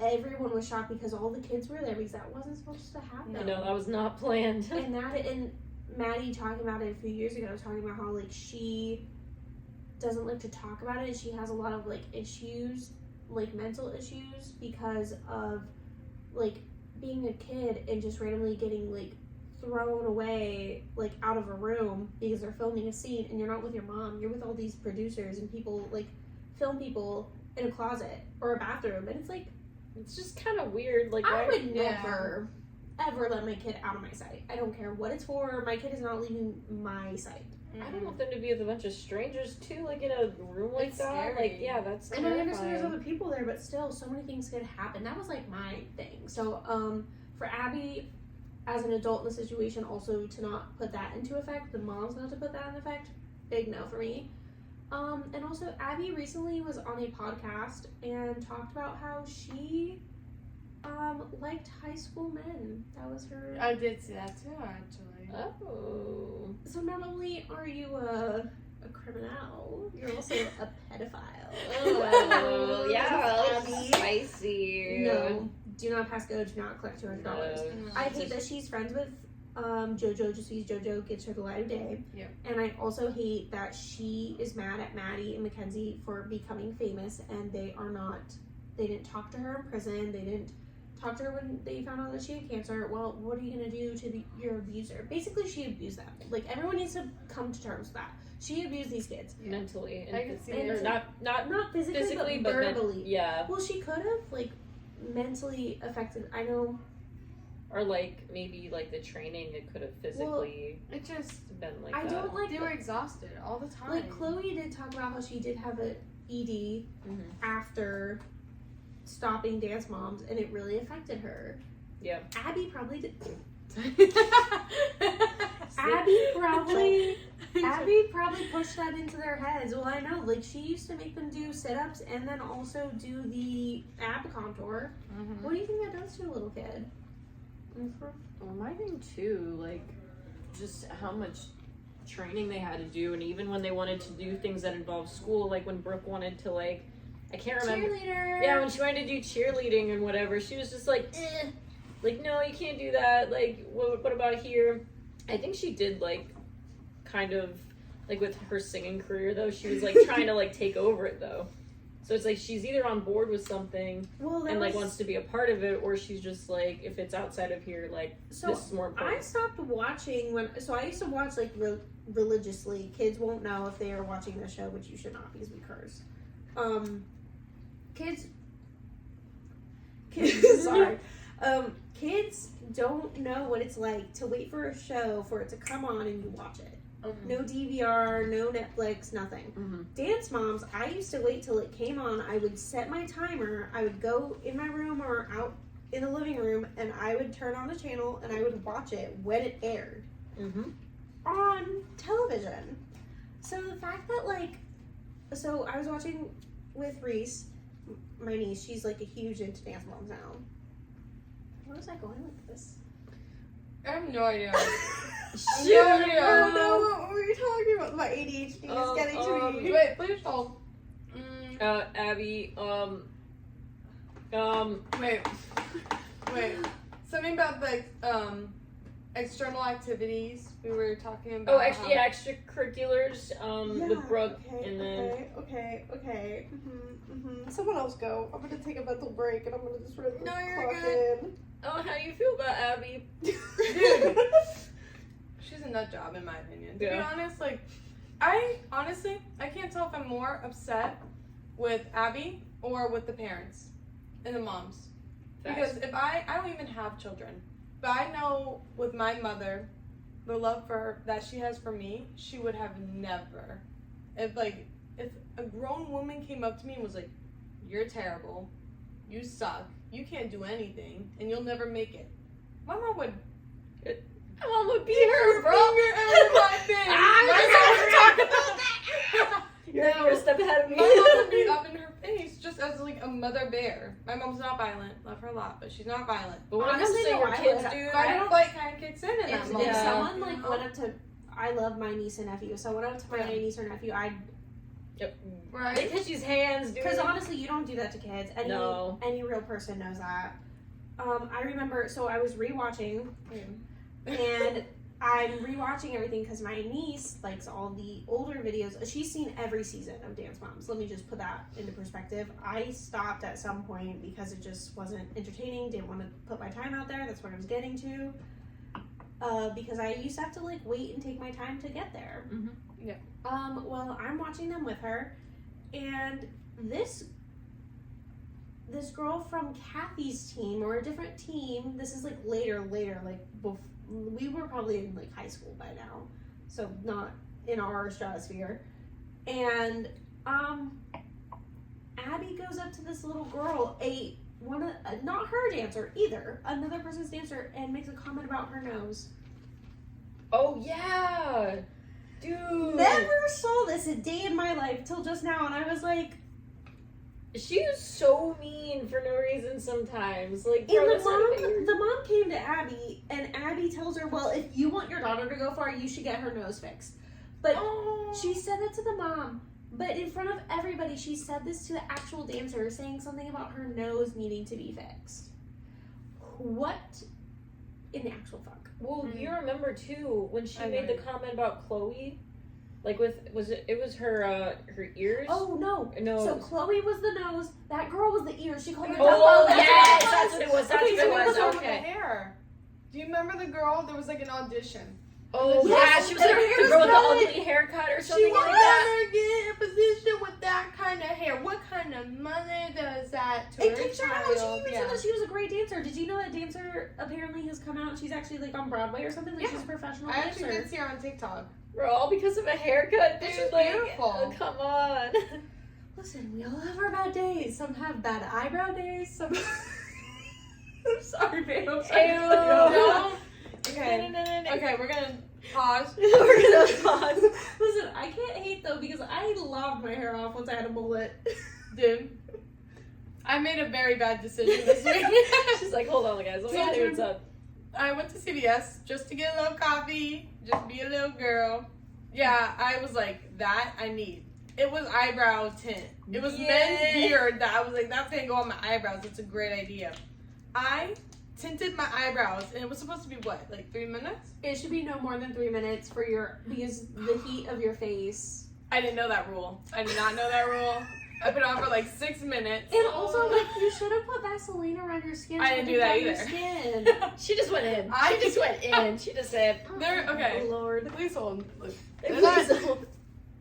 everyone was shocked because all the kids were there because that wasn't supposed to happen. No, that was not planned. And Maddie talking about it a few years ago, talking about how like she doesn't like to talk about it. She has a lot of like issues, like mental issues, because of like being a kid and just randomly getting like thrown away like out of a room because they're filming a scene and you're not with your mom. You're with all these producers and people like film people in a closet or a bathroom, and it's like it's just kind of weird. Like I would never ever let my kid out of my sight. I don't care what it's for. My kid is not leaving my sight. I don't want them to be with a bunch of strangers too, like in a room like that. Scary. Like, yeah, that's and I understand there's other people there, but still, so many things could happen. That was like my thing. So, for Abby, as an adult in the situation, also to not put that into effect, the moms not to put that in effect, big no for me. And also, Abby recently was on a podcast and talked about how she liked high school men. That was her. I did see that too, actually. Oh. So not only are you a criminal, you're also a pedophile. Oh, yeah, spicy. No, do not pass go. Do not collect $200. No. I hate that she's friends with JoJo just because JoJo gets her the light of day. Yeah. And I also hate that she is mad at Maddie and Mackenzie for becoming famous and they are not They didn't talk to her in prison. They didn't talk to her when they found out that she had cancer. Well, what are you going to do to your abuser? Basically, she abused them. Like, everyone needs to come to terms with that. She abused these kids. Mentally. I can see or it. not physically, but verbally. Yeah. Well, she could have, like, mentally affected. I know. Or, like, maybe, like, the training, it could have physically It just been like I that. don't like. they were exhausted all the time. Like, Chloe did talk about how she did have an ED after stopping Dance Moms, and it really affected her. Yeah. Abby probably did. Abby Abby probably pushed that into their heads. Well, I know, like, she used to make them do sit-ups and then also do the ab contour. Mm-hmm. What do you think that does to a little kid? Well, my thing too, like, just how much training they had to do, and even when they wanted to do things that involved school, like when Brooke wanted to, like, I can't remember. Cheerleader. Yeah, when she wanted to do cheerleading and whatever, she was just like, like, no, you can't do that. Like, what about here? I think she did, like, kind of, like, with her singing career, though, she was, like, trying to, like, take over it, though. So it's like she's either on board with something and, like, wants to be a part of it, or she's just, like, if it's outside of here, like, this is more important. I stopped watching so I used to watch, like, religiously. Kids won't know if they are watching the show, which you should not because we curse. Kids, sorry. Kids don't know what it's like to wait for a show for it to come on and you watch it. No DVR, no Netflix, nothing. Dance Moms, I used to wait till it came on. I would set my timer. I would go in my room or out in the living room, and I would turn on the channel and I would watch it when it aired on television. So the fact that, like, so I was watching with Reese, my niece. She's, like, a huge into Dance Moms now. Where was I going with this? I have no idea. I don't know what were we talking about. My ADHD is getting to me. Wait, please hold. Abby, Wait. Something about the external activities we were talking about. oh, actually, yeah, extracurriculars, with Brooke, and then... Okay. Someone else go. I'm gonna take a mental break, and I'm gonna just really No, you're clock good. in. Oh, how do you feel about Abby? Dude. She's a nut job, in my opinion. To be Yeah. honest, like, I can't tell if I'm more upset with Abby or with the parents and the moms. Because if I don't even have children, but I know with my mother, the love for her that she has for me, she would have never. If a grown woman came up to me and was like, "You're terrible, you suck, you can't do anything, and you'll never make it," my mom would. My mom would beat her, bro. You're a step ahead of me. My mom would be up in her face just as, like, a mother bear. My mom's not violent. Love her a lot, but she's not violent. But when it comes Honestly, to no, your I kids, would- dude, I don't like kind of kicks in that If moment. someone, like, You know? went up to... I love my niece and nephew. So went up to my niece or nephew, I'd... Right? they catch his hands, dude. Because honestly, you don't do that to kids. Any real person knows that. I remember... So I was rewatching... And I'm rewatching everything because my niece likes all the older videos. She's seen every season of Dance Moms. Let me just put that into perspective. I stopped at some point because it just wasn't entertaining. Didn't want to put my time out there. That's what I was getting to. Because I used to have to, like, wait and take my time to get there. Yeah. Well, I'm watching them with her, and this girl from Kathy's team, or a different team, this is, like, later, like, we were probably in, like, high school by now, so not in our stratosphere, and, Abby goes up to this little girl, not her dancer either, another person's dancer, and makes a comment about her nose. Oh, yeah. Dude. Never saw this a day in my life till just now, and I was like... She was so mean for no reason sometimes. Like, bro, And that's not fair. the mom came to Abby, and Abby tells her, well, if you want your daughter to go far, you should get her nose fixed. But she said that to the mom. But in front of everybody, she said this to the actual dancer, saying something about her nose needing to be fixed. What in the actual fuck? Well, you remember, too, when she made the comment about Chloe? Like it was her ears? Oh no. No. So Chloe was the nose. That girl was the ears. She called her. Oh, Dumbo. yes, that's what it was. That's Okay, what so it what was. was with the Okay. hair? Do you remember the girl? There was like an audition. Oh Yes, yeah, she was her like hair the was girl with the good. ugly haircut or She something will like that. never get in a position with that kind of hair. What kind of mother does that to It her kicked her out. child? She even said that she was a great dancer. Did you know that dancer apparently has come out? She's actually like on Broadway or something. Like Yeah. she's a professional I actually dancer. did see her on TikTok. Bro, all because of a haircut, dude. She's Like, beautiful. oh, come on. Listen, we all have our bad days. Some have bad eyebrow days. Some. I'm sorry, babe. I'm sorry. Ew. No? Okay. Okay, we're gonna pause. We're gonna pause. Listen, I can't hate though because I lobbed my hair off once I had a mullet. Dude, I made a very bad decision this week. She's like, hold on, guys. Let me see what's up. I went to CVS just to get a little coffee, just be a little girl. Yeah, I was like, that I need. It was eyebrow tint. It was men's beard that I was like, that's gonna go on my eyebrows. It's a great idea. I tinted my eyebrows, and it was supposed to be what, like 3 minutes? It should be no more than 3 minutes for because the heat of your face. I didn't know that rule. I did not know that rule. I put it on for like 6 minutes. And also, like, you should have put Vaseline around your skin. I didn't do that Your either. skin. She just went in. I She just went in. She just said, They're okay. Oh, Lord. Please hold. Look. please.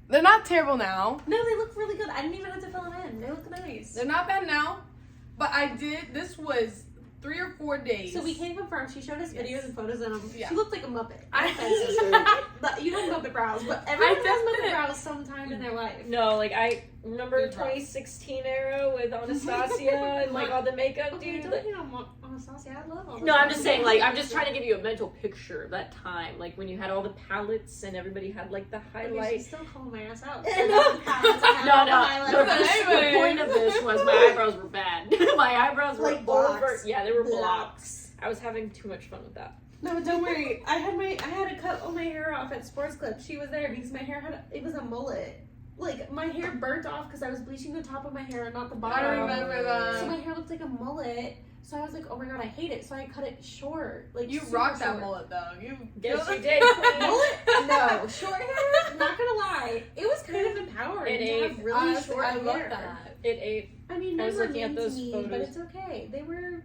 They're not terrible now. No, they look really good. I didn't even have to fill them in. They look nice. They're not bad now. But I did. This was 3 or 4 days. So we can confirm. She showed us Yes. videos and photos of them. Yeah. She looked like a Muppet. I- No offense, sister. But you have Muppet brows, but everyone has Muppet didn't. brows sometime in their life. No, like I remember Good props. 2016 era with Anastasia and like all the makeup, Okay, dude. don't Like, hate on Anastasia. I love Anastasia. no, I'm just saying, like, I'm just trying to give you a mental picture of that time, like when you had all the palettes and everybody had like the Okay, she's highlights. still calling my ass out. No, No, the point of this was my eyebrows were bad. My eyebrows were Like blocks. over. Yeah, they were blocks. Blocks. I was having too much fun with that. No, don't worry. I had to cut all my hair off at Sports Clip. She was there because my hair it was a mullet. Like my hair burnt off because I was bleaching the top of my hair and not the bottom. I remember So my that. hair looked like a mullet. So I was like, oh my god, I hate it. So I cut it short. Like You super rocked that short. mullet though. You Yes, you did, queen. Mullet? No, short hair. Not gonna lie, it was kind of empowering It to have ate. really Honestly, short I hair. love that. It ate. I mean, I they was were looking at mean to those me, photos. but it's okay. They were.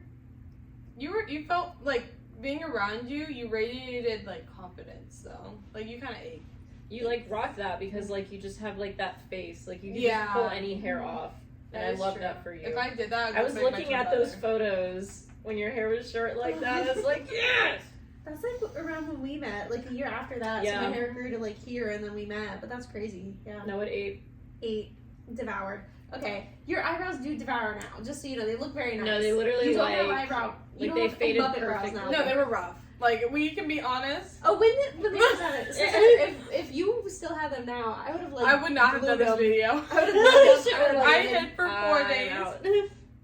You felt like being around you. You radiated like confidence though. Like you kind of ate. You like rock that because like you just have like that face, like you can Yeah. just pull any hair off, and That I is love true. that for you. If I did that, I was make my looking twin at those brother. photos when your hair was short like that. I was like, yes. That's like around when we met, like a year after that. Yeah. So my hair grew to like here, and then we met. But that's crazy. Yeah. No, it ate. Ate, devoured. Okay, your eyebrows do devour now. Just so you know, they look very nice. No, they literally, you don't like- have eyebrow. You like, don't they have faded Muppet brows perfectly. now. No, they were rough. Like we can be honest. Oh, when they was at it. Sister, if you still had them now, I would have like. I would not have done this glued them. video. I would have glued them. Sure, I like, hid for 4 I'm days. out.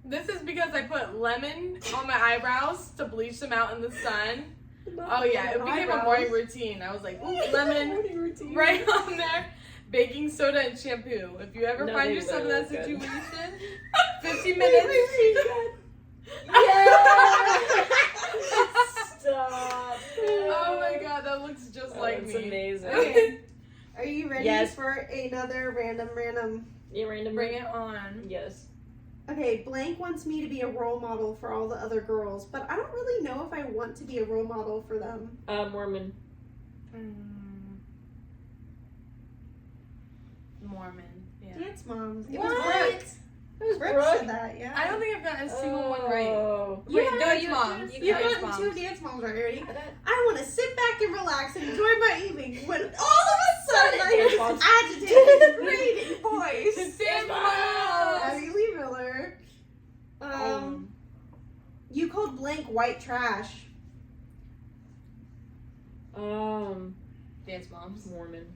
This is because I put lemon on my eyebrows to bleach them out in the sun. Oh yeah, it became a morning routine. I was like, ooh, lemon right on there. Baking soda and shampoo. If you ever No, find they yourself in really that look good. situation, 50 minutes. Stop. Oh my god, that looks just Oh, like it's me. amazing. Okay. Are you ready Yes. for another random? You random Bring it on. Yes. Okay, blank wants me to be a role model for all the other girls, but I don't really know if I want to be a role model for them. Mormon. Mormon. Yeah. Dance moms. It What? was Brooke. It was Brooke Brooke. said that, yeah. I don't think I've gotten a single one right. Oh. Wait, Yeah, dance you- moms. You've Dance gotten moms. 2 dance moms right, ready? I got- I want to sit back and relax and enjoy my evening when all of a sudden I Dance hear moms. this agitated, grating voice. Dance moms. Abby Lee Miller. You called blank white trash. Dance moms. Mormon.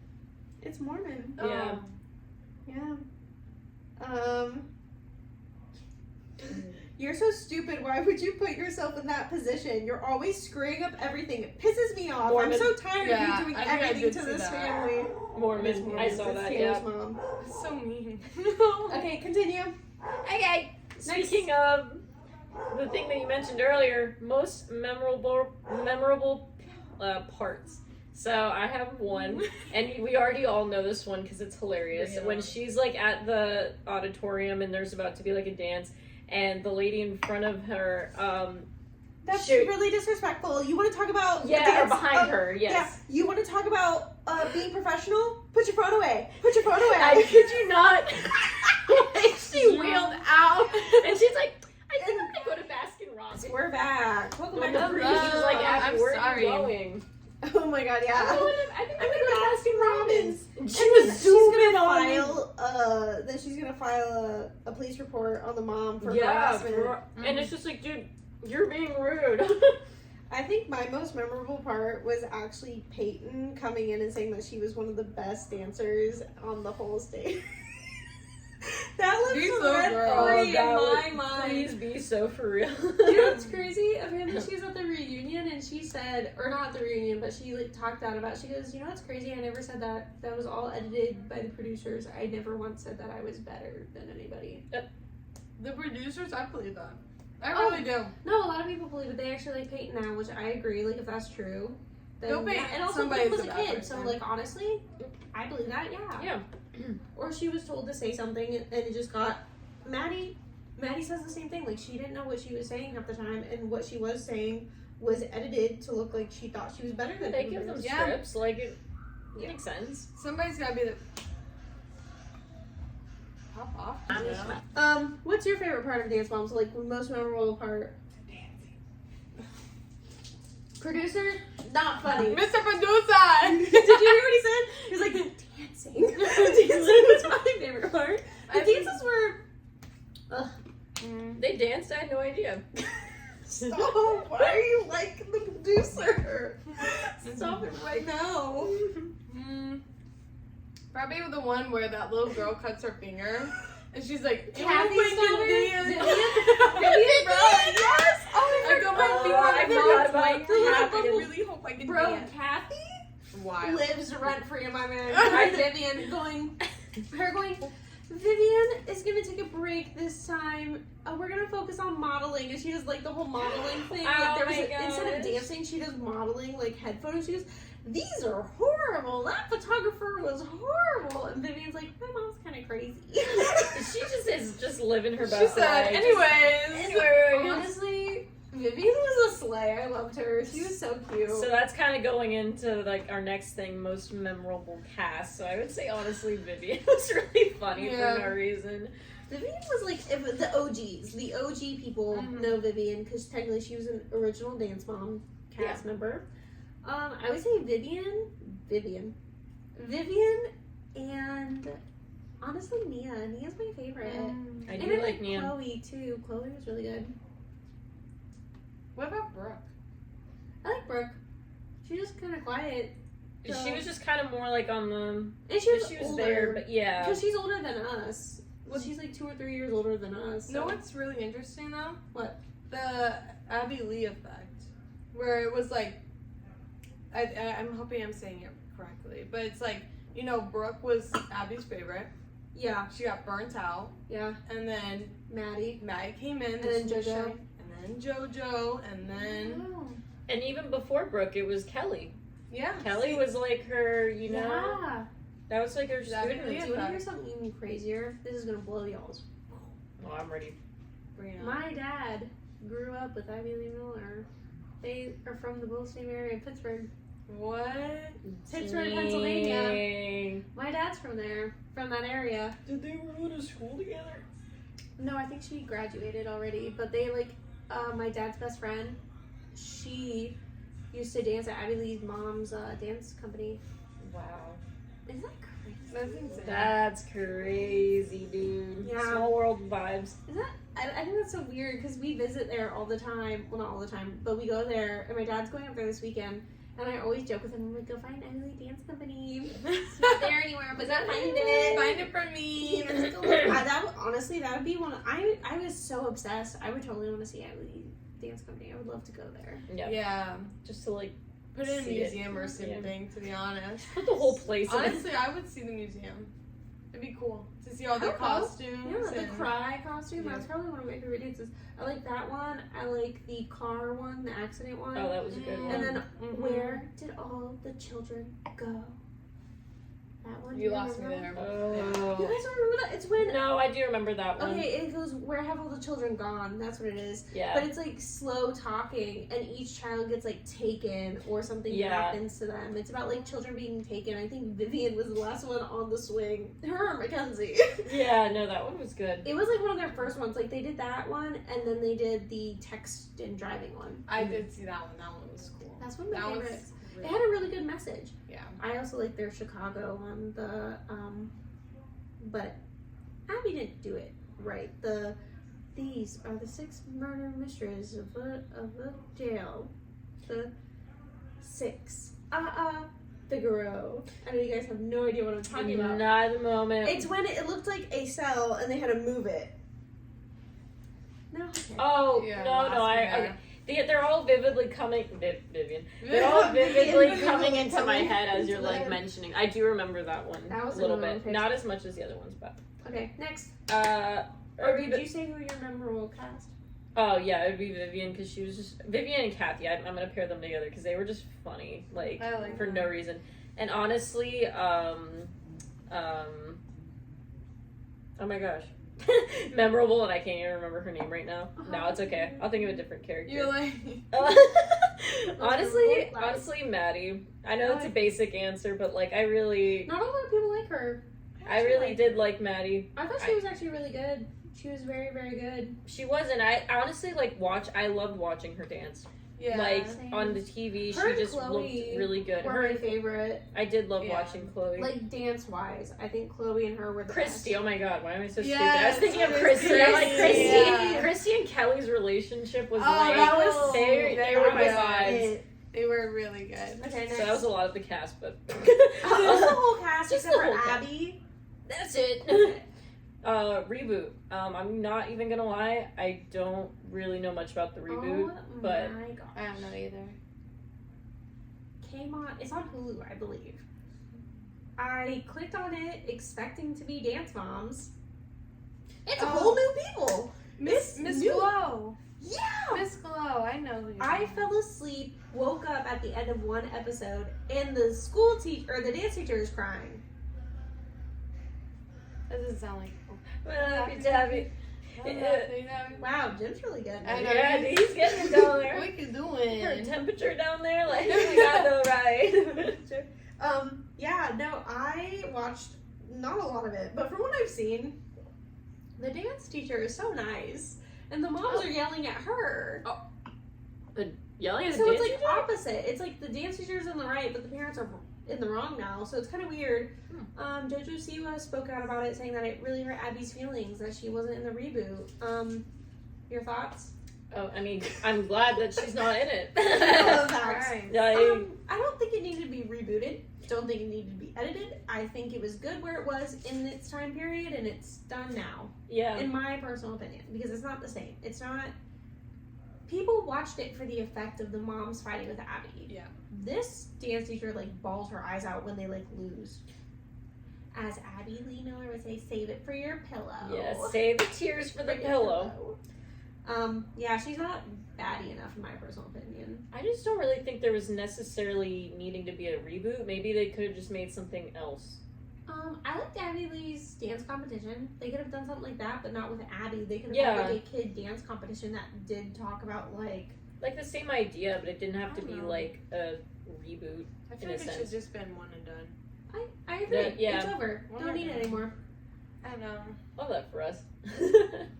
It's Mormon. Yeah. Yeah. You're so stupid. Why would you put yourself in that position? You're always screwing up everything. It pisses me off. Mormon. I'm so tired Yeah, of you doing I think I everything did to see this that. family. Mormon. I saw That's that. Taylor's Yeah. mom. That's so mean. Okay, continue. Okay. Speaking of the thing that you mentioned earlier, most memorable parts. So I have one, and we already all know this one because it's hilarious. Yeah. When she's like at the auditorium and there's about to be like a dance, and the lady in front of her, That's Shoot. really disrespectful. You want to talk about or behind her, yes. Yeah, you want to talk about being professional? Put your phone away. Put your phone away. I kid you not. Like, she wheeled out, and she's like, I think I'm gonna go to Baskin Robbins. We're back. Welcome When back the to priest Breeze. was like, Abby, I'm where are sorry. you going? Oh my god, yeah. I think I'm gonna go to Baskin Robbins. And She was zooming on me. then she's gonna file a police report on the mom for Yeah, harassment. and it's just like, dude, you're being rude. I think my most memorable part was actually Peyton coming in and saying that she was one of the best dancers on the whole stage. That Be lives so rent girl. free in That my would mind. Please be so for real. You know what's crazy? Apparently she was at the reunion and she said, or not the reunion, but she like talked out about it. She goes, you know what's crazy? I never said that. That was all edited by the producers. I never once said that I was better than anybody. The producers, I believe that. I Oh. really do. No, a lot of people believe it. They actually like Peyton now, which I agree. Like if that's true, then Go Peyton. yeah. And also Somebody's Peyton was a a bad kid, person. so like honestly, I believe that. Yeah. Yeah. Or she was told to say something and it just got Maddie says the same thing. Like she didn't know what she was saying half the time, and what she was saying was edited to look like she thought she was better than They give them everybody. Yeah. scripts, like it Yeah. makes sense. Somebody's gotta be the. Pop off. What's your favorite part of Dance Moms? Like the most memorable part? Producer, not funny. Mr. Producer! Did you hear what he said? He was like dancing. Dancing was my favorite part. The dances were. They danced, I had no idea. Stop! Why are you like the producer? Stop it right now. Probably the one where that little girl cuts her finger. And she's like, Kathy's "Oh, daughter? Vivian, Vivian? Vivian, yes! Oh, I got my finger I on forgot Vivian's about leg. Kathy. I really hope I can Bro, dance. Kathy Wild. lives rent free in my mind. Vivian going, Vivian is gonna take a break this time. We're gonna focus on modeling, and she does like the whole modeling thing. Like, Oh there was my instead of gosh. dancing, she does modeling, like head photos. She goes, "These are horrible. That photographer was horrible." And Vivian's like, "My mom's kind of crazy." She is just living her She best said, life. anyways. Honestly, Vivian was a slay. I loved her. She was so cute. So that's kind of going into like our next thing, most memorable cast. So I would say honestly, Vivian was really funny Yeah. for no reason. Vivian was like if the OGs. The OG people Mhm. know Vivian because technically she was an original Dance Mom cast member. I would say Vivian, and honestly Nia. Nia's my favorite. I And do I like Nia. Chloe too. Chloe was really good. What about Brooke? I like Brooke. She's just kind of quiet. She was just kind of more like on the. And she was, She was older. there, but yeah. Because she's older than us. Well, she's like 2 or 3 years older than us. You know so- what's really interesting though? What? The Abby Lee effect. Where it was like, I'm hoping I'm saying it correctly, but it's like, you know, Brooke was Abby's favorite. Yeah, She got burnt out. yeah. And then Maddie. Maddie came in. And then JoJo. And then JoJo. And then, And even before Brooke, it was Kelly. yeah. Kelly was like her, you know. Yeah. That was like her Exactly. student. Do you want to hear something even crazier? This is gonna blow y'all's. Oh, I'm ready. Bring it on. My dad grew up with Abby Lee Miller. They are from the both same area in Pittsburgh. What? Pittsburgh, Pennsylvania. Dang. My dad's from there, from that area. Did they go to school together? No, I think she graduated already. But they my dad's best friend. She used to dance at Abby Lee's mom's dance company. Wow. Isn't that crazy? That's insane. That's crazy, dude. Yeah. Small world vibes. Isn't that? I think that's so weird because we visit there all the time. Well, not all the time, but we go there, and my dad's going up there this weekend. And I always joke with him, I'm like, go find Emily Dance Company. It's not there anymore, but find it. Find it for me. Honestly, that would be one. I was so obsessed. I would totally want to see Emily Dance Company. I would love to go there. Yeah. Yeah. Just to like Put it in a See it. museum or something, to be honest. put the whole place in it. Honestly, I would see the museum. It'd be cool to see all their Okay. costumes. Yeah, the and- cry costume. Yeah. That's probably one of my favorite dances. I like that one. I like the car one, the accident one. Oh, that was a good one. And then Mhm. where did all the children go? That one. You lost me remember there. that one? You Oh. guys don't remember that? It's when. No, I do remember that one. Okay, it goes, where have all the children gone? That's what it is. Yeah. But it's like slow talking, and each child gets like taken or something Yeah. happens to them. It's about like children being taken. I think Vivian was the last one on the swing. Her or Mackenzie. Yeah, no, that one was good. It was like one of their first ones. Like they did that one, and then they did the text and driving one. I did see that one. That one was cool. That's one of my That was favorites. It really, had a really good message. yeah. I also like their Chicago one. But Abby didn't do it right. These are the 6 murder mysteries of the jail. The 6. Figaro. I know you guys have no idea what I'm talking about. Not at the moment. It's when it looked like a cell and they had to move it. No. Okay. Oh, Yeah, no, lost me okay. there. They're all vividly coming, Vivian. They're all vividly coming into my head as you're like mentioning. I do remember that one That was a little another bit, one. not as much as the other ones, but. Okay, next. Or Did you say who your memorable cast? Oh yeah, it would be Vivian because she was just Vivian and Kathy. I'm gonna pair them together because they were just funny, like I like for that. no reason. And honestly, oh my gosh, memorable, and I can't even remember her name right now. No, it's okay. I'll think of a different character. You're like, honestly, Maddie. I know it's a basic answer, but like I really Not a lot of people like her. did like Maddie. I thought she was actually really good. She was very, very good. She was, and I honestly I loved watching her dance. yeah. Like Same. on the TV, Her and she just Chloe looked really good. Were Her, my favorite. I did love Yeah. watching Chloe. Like dance wise, I think Chloe and her were the Christy, best. oh my god, why am I so Yes, stupid? I was thinking of Christy. Christy. I'm like Christy. Yeah. Christy and Kelly's relationship was Oh, like that was they so were my good. vibes. They were really good. Okay, next. So that was a lot of the cast, but Just the whole cast Just except the for whole cast. Abby. that's it. Reboot. I'm not even gonna lie. I don't really know much about the reboot, Oh but my gosh. I don't know either. Came on. It's on Hulu, I believe. I clicked on it expecting to be Dance Moms. It's a Oh. whole new people. Miss new. Glow. Yeah. Miss Glow. I know who you're I talking fell asleep, woke up at the end of one episode, and the school teacher or the dance teacher is crying. That doesn't sound like. Wow, Jim's really good. I know. Yeah, he's getting it down there. What you Her doing? temperature down there, like we got the right. Yeah, no, I watched not a lot of it, but from what I've seen, the dance teacher is so nice, and the moms are yelling at her. Yelling at So the it's dance like teacher? opposite. It's like the dance teacher's in the right, but the parents are in the wrong now. So it's kind of weird. Jojo Siwa spoke out about it, saying that it really hurt Abby's feelings that she wasn't in the reboot. Your thoughts? Oh, I mean, I'm glad that she's not in it. Right. I don't think it needed to be rebooted. Don't think it needed to be edited. I think it was good where it was in its time period, and it's done now. Yeah. In my personal opinion, because it's not the same. It's not. People watched it for the effect of the moms fighting with Abby. Yeah. This dance teacher like bawls her eyes out when they like lose. As Abby Lee Miller would say, "Save it for your pillow." Yeah, save the tears for the pillow. Yeah, she's not baddie enough in my personal opinion. I just don't really think there was necessarily needing to be a reboot. Maybe they could have just made something else. I liked Abby Lee's dance competition. They could have done something like that, but not with Abby. They could have Yeah. had like a kid dance competition that did talk about like. Like the same idea, but it didn't have to I be don't know. like a reboot. I In feel a like it should sense. just been one and done. I agree. Yeah. It's over. One Don't or need it done. anymore. I don't know. Love that for us.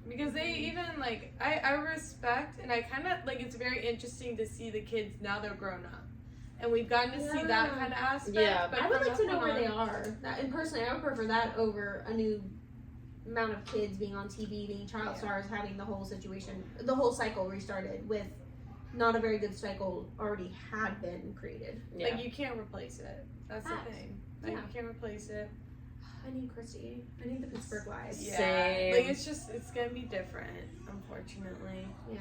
Because they even like I respect and I kind of like it's very interesting to see the kids now they're grown up, and we've gotten to see that Yeah. kind of aspect. Yeah. but I would from like to that know point where they on- are. And personally, I would prefer that over a new amount of kids being on TV, being child Yeah. stars, having the whole situation, the whole cycle restarted with not a very good cycle already had been created. Yeah. Like you can't replace it. That's Facts. the thing. Like Yeah. you can't replace it. I need Christy. I need the Pittsburgh Lives. Yeah. Same. Like it's gonna be different, unfortunately. Yeah.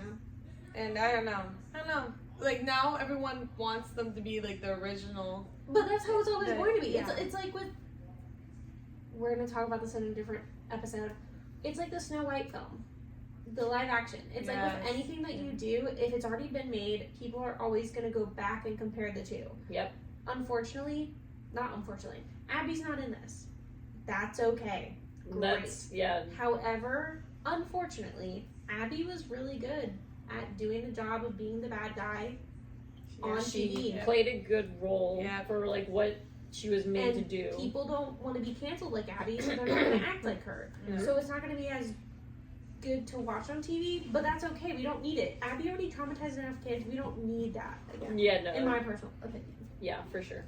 And I don't know. Like now everyone wants them to be like the original. But that's how it's always The- going to be. yeah. It's like with we're gonna talk about this in a different episode. It's like the Snow White film, the live action. It's like with anything that you do, if it's already been made, people are always gonna go back and compare the two. Yep. Not unfortunately, Abby's not in this. That's okay. Great. However, unfortunately, Abby was really good at doing the job of being the bad guy on TV. She played a good role for like what she was made to do. People don't want to be canceled like Abby, so they're not going to act like her. So it's not going to be as good to watch on TV, but that's okay. We don't need it. Abby already traumatized enough kids. We don't need that again. Yeah, no. In my personal opinion. Yeah, for sure.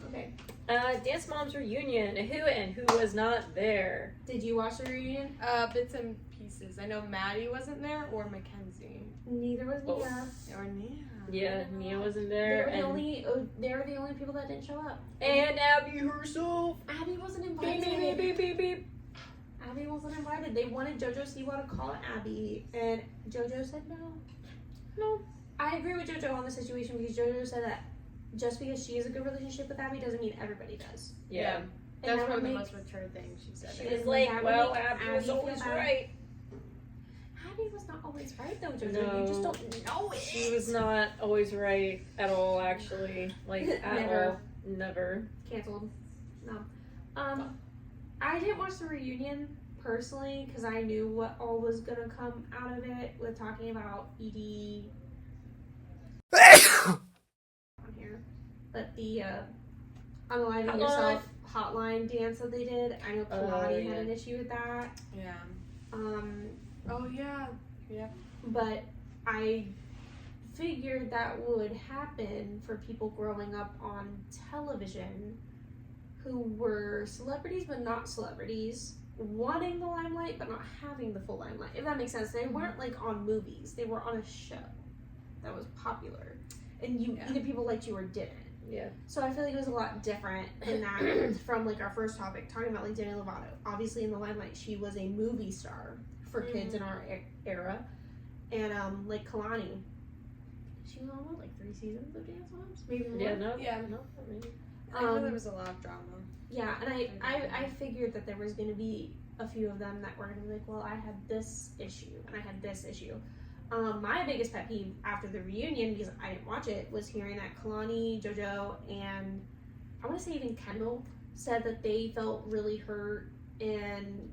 Okay. Dance Moms reunion. Who was not there? Did you watch the reunion? Bits and pieces. I know Maddie wasn't there or Mackenzie. Neither was Nia. Or Nia. Yeah, Nia wasn't there. They were the only people that didn't show up. And Abby herself. Abby wasn't invited. Beep, beep, beep, beep, beep. Abby wasn't invited. They wanted JoJo Siwa to call Abby, and JoJo said no. No. I agree with JoJo on the situation because JoJo said that just because she has a good relationship with Abby doesn't mean everybody does. Yeah. That's probably the most mature thing she said. She was like, well, Abby was always right. Abby was not always right though, JoJo. No. You just don't know it. She was not always right at all, actually. Like, at Never. all. Never. Canceled. No. I didn't watch the reunion personally because I knew what all was gonna come out of it with talking about Edie on here. But the Unaliving Yourself hotline dance that they did, I know Kalani had an issue with that. Yeah. Oh yeah. Yeah. But I figured that would happen for people growing up on television who were celebrities but not celebrities, wanting the limelight but not having the full limelight. If that makes sense. They weren't like on movies. They were on a show that was popular. And either people liked you or didn't. Yeah. So I feel like it was a lot different in that from like our first topic, talking about like Demi Lovato. Obviously in the limelight she was a movie star for kids in our era. And like Kalani, she was on what, like 3 seasons of Dance Moms? Maybe more? No, maybe. I know there was a lot of drama. Yeah, and I figured that there was going to be a few of them that were going to be like, well, I had this issue, and I had this issue. My biggest pet peeve after the reunion, because I didn't watch it, was hearing that Kalani, JoJo, and I want to say even Kendall said that they felt really hurt and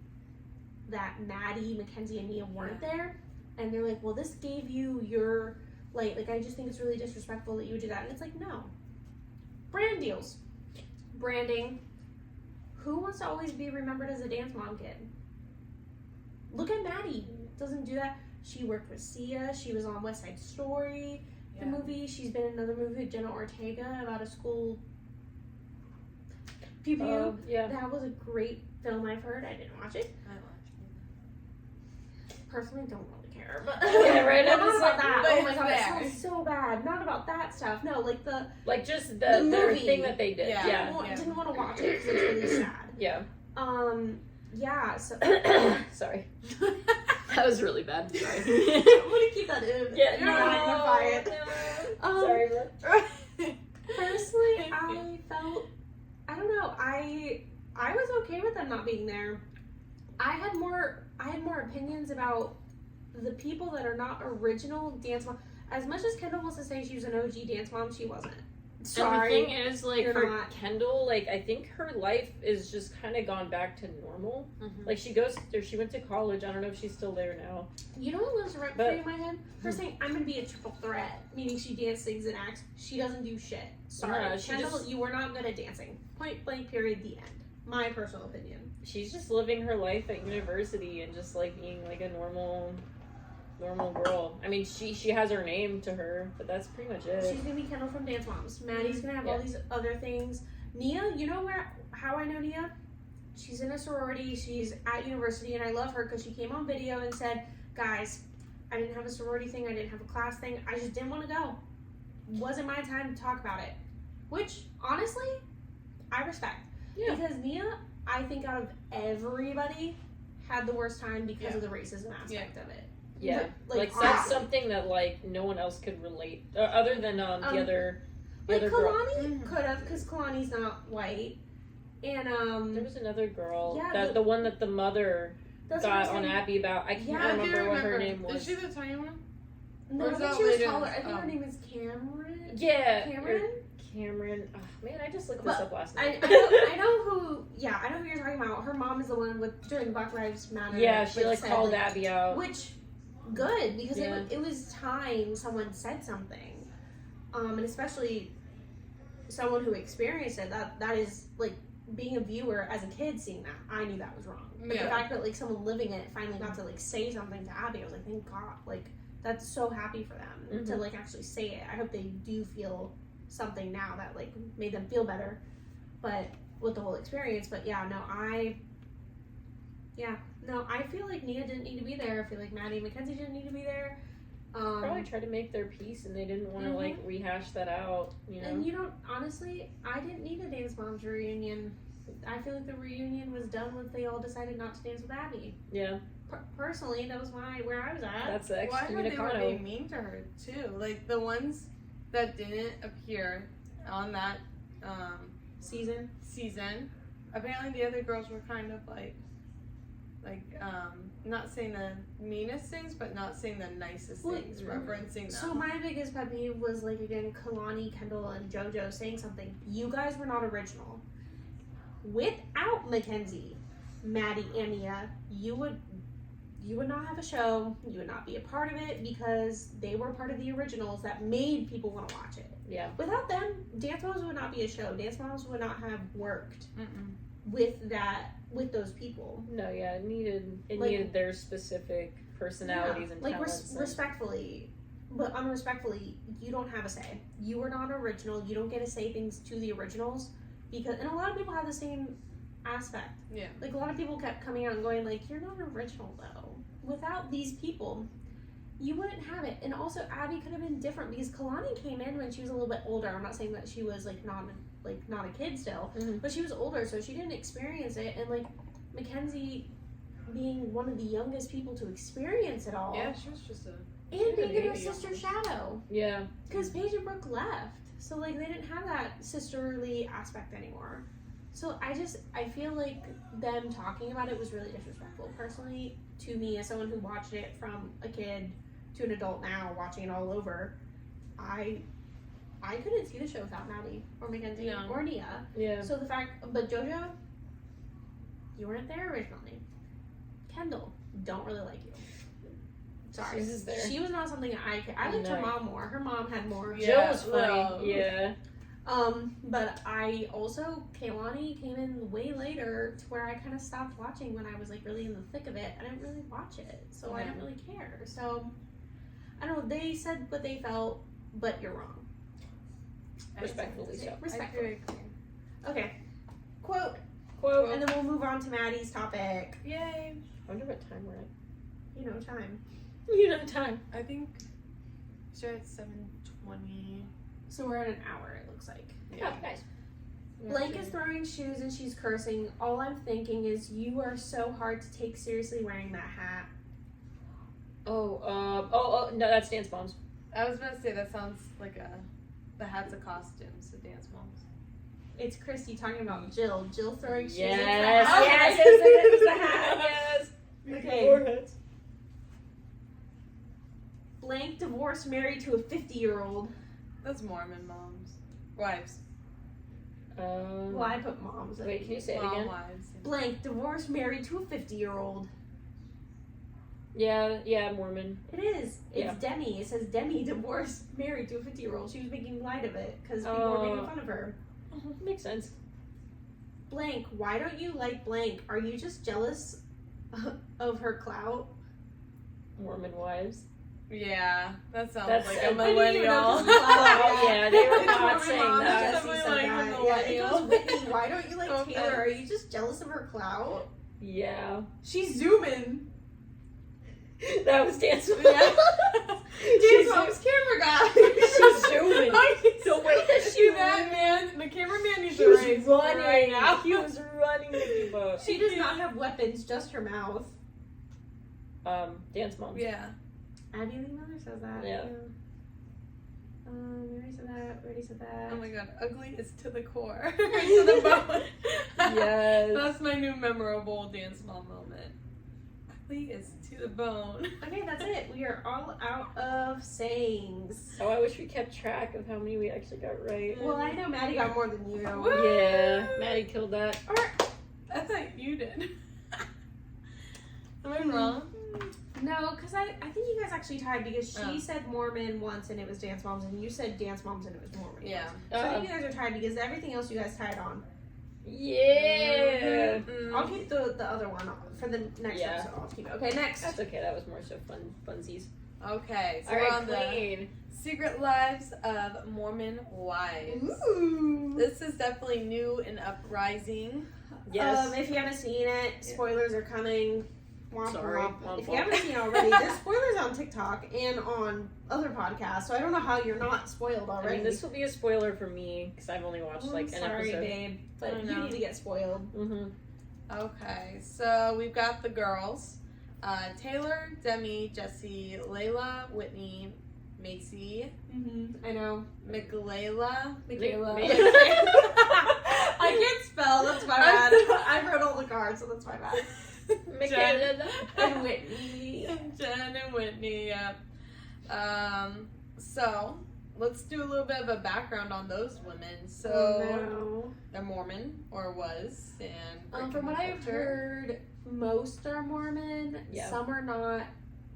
that Maddie, Mackenzie, and Nia weren't there. And they're like, well, this gave you your, like I just think it's really disrespectful that you would do that. And it's like, no. Brand deals. Branding. Who wants to always be remembered as a Dance Mom kid? Look at Maddie. Doesn't do that. She worked with Sia. She was on West Side Story, the movie. She's been in another movie with Jenna Ortega about a school. Pew Pew. That was a great film, I've heard. I didn't watch it. I watched it. Personally, don't really care. But Yeah, right. Not I'm just about like, that. but Oh my it's god, there. it sounds so bad. Not about that stuff. No, like the just the their movie thing that they did. Yeah. didn't want to watch it because it's really sad. Yeah. Yeah. So Sorry. That was really bad. Sorry. I'm gonna keep that in. Yeah. You're not gonna fight it. Sorry, bro. Personally, I felt, I don't know, I was okay with them not being there. I had more opinions about the people that are not original Dance Mom. As much as Kendall wants to say she was an OG Dance Mom, she wasn't. Sorry. And the thing is, like, You're for not. Kendall, like, I think her life is just kind of gone back to normal. Mm-hmm. Like, she went to college. I don't know if she's still there now. You know what lives rent free in my head? Her saying, I'm gonna be a triple threat, meaning she dances, sings, and acts. She doesn't do shit. Sorry. No, she Kendall, just- you were not good at dancing. Point blank, period, the end. My personal opinion. She's just living her life at university and just, like, being, like, a normal girl. I mean, she has her name to her, but that's pretty much it. She's gonna be Kendall from Dance Moms. Maddie's gonna have all these other things. Nia, you know how I know Nia? She's in a sorority. She's at university, and I love her because she came on video and said, "Guys, I didn't have a sorority thing. I didn't have a class thing. I just didn't want to go. Wasn't my time to talk about it." Which, honestly, I respect. Yeah. Because Nia, I think out of everybody, had the worst time because of the racism aspect of it. Yeah, like that's honestly. something that like no one else could relate, other than the other Like girl. Kalani could have, because Kalani's not white, And There was another girl. Yeah, the one that the mother that's got what I'm on saying. Abby about. I can't Yeah, I do remember what her name Is was. she the tiny one? No, Or I is think that she was later? taller. I think Oh. her name is Cameron. Yeah. Cameron? Cameron. Oh, man, I just looked this up last night. I know who. Yeah, I know who you're talking about. Her mom is the one with during Black Lives Matter. Yeah, she like said, called Abby out. Which, good, because Yeah. it was time someone said something, and especially someone who experienced it. That is like being a viewer as a kid seeing that. I knew that was wrong. But Yeah. the fact that like someone living it finally got to like say something to Abby, I was like, thank God. Like that's so happy for them to like actually say it. I hope they do feel something now that like made them feel better, but with the whole experience. But yeah, I feel like Nia didn't need to be there. I feel like Maddie and Mackenzie didn't need to be there. Probably tried to make their peace and they didn't want to like rehash that out, you know. And you don't, honestly, I didn't need a Dance Moms reunion. I feel like the reunion was done when they all decided not to dance with Abby. Yeah. Personally, that was where I was at. That's the Well, I heard they were excommunicado. being mean to her too. Like the ones that didn't appear on that season. Apparently the other girls were kind of like not saying the meanest things, but not saying the nicest things, referencing them. So my biggest pet peeve was like again Kalani, Kendall, and JoJo saying something. You guys were not original. Without Mackenzie, Maddie, and Nia, you would not have a show. You would not be a part of it because they were part of the originals that made people want to watch it. Yeah. Without them, Dance Moms would not be a show. Dance Moms would not have worked with those people. No, yeah, it needed their specific personalities and like talents. respectfully, but unrespectfully, you don't have a say. You are not original. You don't get to say things to the originals because, and a lot of people have the same aspect. Yeah. Like a lot of people kept coming out and going like, "You're not original though." Without these people, you wouldn't have it. And also, Abby could have been different because Kalani came in when she was a little bit older. I'm not saying that she was like not a kid still, but she was older, so she didn't experience it. And like Mackenzie being one of the youngest people to experience it all. Yeah, she was just And being in her sister's shadow. Yeah. Because Paige and Brooke left. So like they didn't have that sisterly aspect anymore. So I feel like them talking about it was really disrespectful. Personally, to me as someone who watched it from a kid to an adult now, watching it all over, I couldn't see the show without Maddie or Mackenzie or Nia. Yeah. So but JoJo, you weren't there originally. Kendall, don't really like you. Sorry. She's just there. She was not something I liked her mom more. Her mom had more. Jill was funny. Yeah. But I also, Kaylani came in way later to where I kind of stopped watching when I was like really in the thick of it. I didn't really watch it, so I didn't really care. So, I don't know, they said what they felt, but you're wrong. Respectfully so. Respectfully. Okay. Quote. And then we'll move on to Maddie's topic. Yay. I wonder what time we're at. You know, time. You know time. I think so at 7:20. So we're at an hour, it looks like. Yeah. Oh, nice. Blank is throwing shoes and she's cursing. All I'm thinking is you are so hard to take seriously wearing that hat. Oh, no, that's Dance Moms. I was about to say that sounds like the hat's a costume, so Dance Moms. It's Christy talking about Jill. Jill throwing shoes. Yes, Oh, yes, it was the hat. Yes. Okay. Foreheads. Blank divorced, married to a 50-year-old. That's Mormon moms. Wives. Well, I put moms. Wait, can you say it Mom again? wives. Blank divorced, married to a 50-year-old. Yeah, Mormon. It is. It's Yeah. Demi. It says Demi divorced, married to a 50-year-old. She was making light of it because people were making fun of her. Makes sense. Blank, why don't you like blank? Are you just jealous of her clout? Mormon wives. Yeah, that sounds That's like so a funny, millennial. Yeah, they were It's not Mormon saying moms, that. Jesse said Definitely that. said that. Yeah, it goes, Whitney, why don't you like Okay. Taylor? Are you just jealous of her clout? Yeah. She's zooming. That was Dance Moms. Yeah. She's Dance Mom's camera guy. She's zooming. The way that See that man? The cameraman needs He to was raise running. right now. He was running to keep up. She does not have weapons, just her mouth. Dance Moms. Yeah. Abby Lee Miller says that. Yeah. We already said that. Oh my god, ugly is to the core. To the bone. Yes. That's my new memorable dance mom moment. Maddie is to the bone. Okay, that's it. We are all out of sayings. Oh, I wish we kept track of how many we actually got right. Well, I know Maddie got more than you. Yeah, Maddie killed that. I thought you did. Am I wrong? No, because I think you guys actually tied because she Oh. said Mormon once and it was Dance Moms, and you said Dance Moms and it was Mormon. Yeah. So I think you guys are tied because everything else you guys tied on. Yeah. Mm. I'll keep the other one for the next Yeah. episode. I'll keep it. Okay, next. That's okay. That was more so funsies. Okay, so All we're right, on the Queen. Secret Lives of Mormon Wives. Ooh. This is definitely new and uprising. Yes. If you haven't seen it, spoilers are coming. Womp Sorry, womp. womp If you womp. haven't seen it already, there's spoilers on TikTok and on other podcasts, so I don't know how you're not spoiled I already. mean, this will be a spoiler for me because I've only watched like an sorry, episode. babe, but I you know. need to get spoiled. Mm-hmm. Okay, so we've got the girls. Taylor, Demi, Jessie, Layla, Whitney, Macy, I know. Michaela. Michaela. Me- I can't spell, that's my bad. I wrote all the cards, so that's my bad. Michaela. And Whitney. Jen and Whitney, yep. So, let's do a little bit of a background on those women. So, no. they're Mormon, or was, and From what I've heard, most are Mormon. Yeah. Some are not